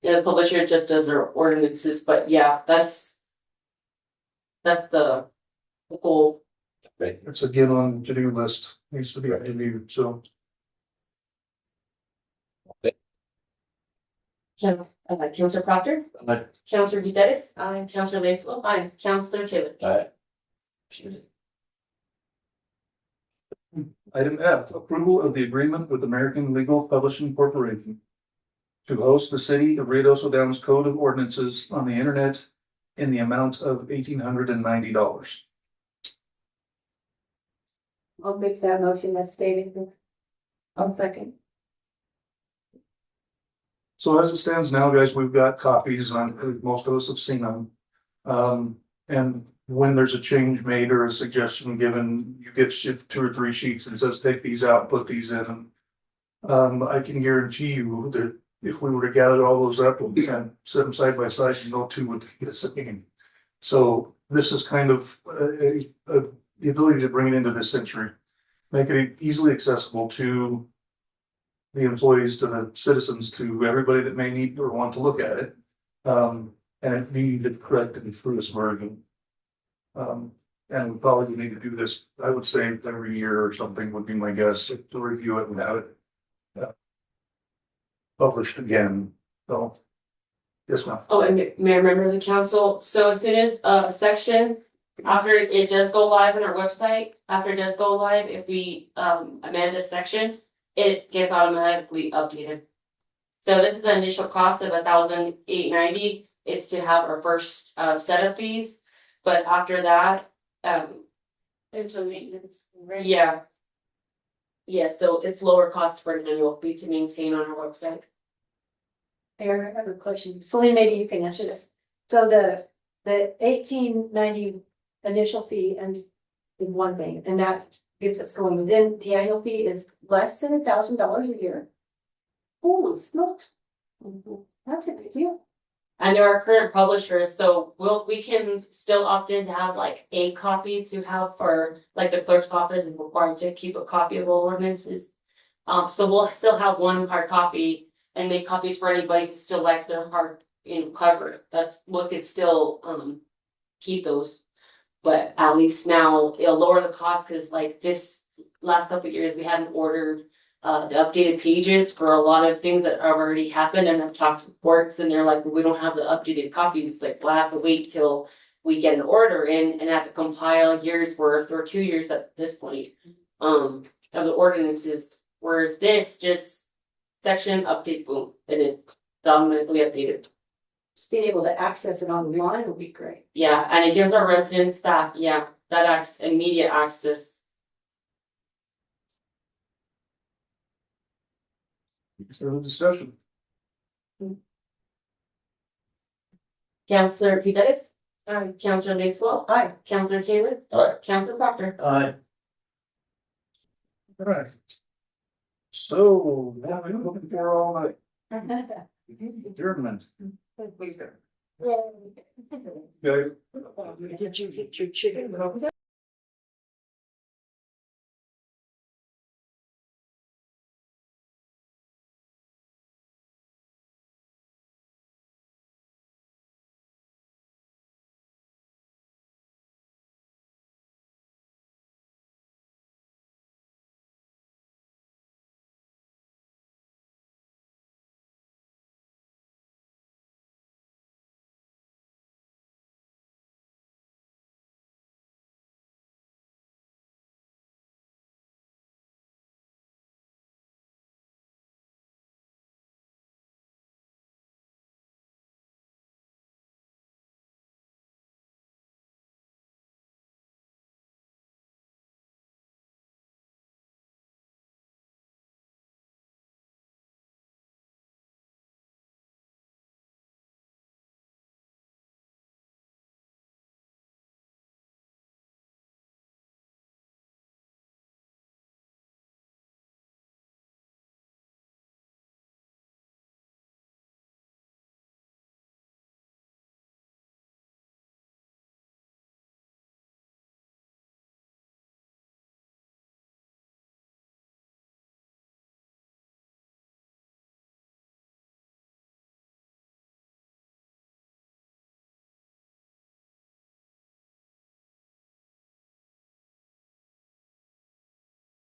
Yeah, the publisher just does their ordinances, but yeah, that's the goal. it's again on to-do list, needs to be reviewed, so. Councilor Proctor? Aye. Councilor DeBettis? Aye. Councilor Lacewell? Aye. Councilor Taylor? Aye. Item F, approval of the agreement with American Legal Publishing Corporation to host the city of Ruidoso Downs Code of Ordinances on the internet in the amount of $1,890. I'll make that motion as stated. I'll second. So as it stands now, guys, we've got copies on, most of us have seen them. And when there's a change made or a suggestion given, you get 2 or 3 sheets and it says, take these out, put these in. I can guarantee you that if we were to gather all those up and set them side by side, no 2 would be the same. So this is kind of the ability to bring it into this century, make it easily accessible to the employees, to the citizens, to everybody that may need or want to look at it. And it be the correct and truest version. And we probably need to do this, I would say every year or something would be my guess, to review it and have it. Published again, so. Yes, ma'am. Oh, and Mayor, members of council, so as soon as a section, after it does go live on our website, after it does go live, if we amend a section, it gets automatically updated. So this is the initial cost of $1,890. It's to have our first set of fees, but after that, There's a maintenance. right? yeah. Yeah, so it's lower cost for an annual fee to maintain on our website. Mayor, I have a question. Celine, maybe you can answer this. So the $18.90 initial fee and is one thing, and that gets us going. Then the annual fee is less than $1,000 a year. Holy smokes. That's a big deal. And there are current publishers, so we can still opt in to have like a copy to have for, like the clerk's office is required to keep a copy of all ordinances. So we'll still have one hard copy and make copies for anybody who still likes their hard, cover. That's what could still, keep those. But at least now it'll lower the cost, cause like this last couple of years, we haven't ordered the updated pages for a lot of things that have already happened, and I've talked to courts and they're like, well, we don't have the updated copies, like we'll have to wait till we get an order in and have to compile a year's worth or 2 years at this point of the ordinances, whereas this just section update, boom, and it's automatically updated. Just being able to access it online would be great. Yeah, and it gives our residents that immediate access. Further discussion. Counselor Pidelis. Aye. Counselor Lacewell. Aye. Counselor Taylor. Aye. Counselor Proctor. Aye. All right. So, now we're looking for all night. Adjournment. Okay. Did you get your chicken?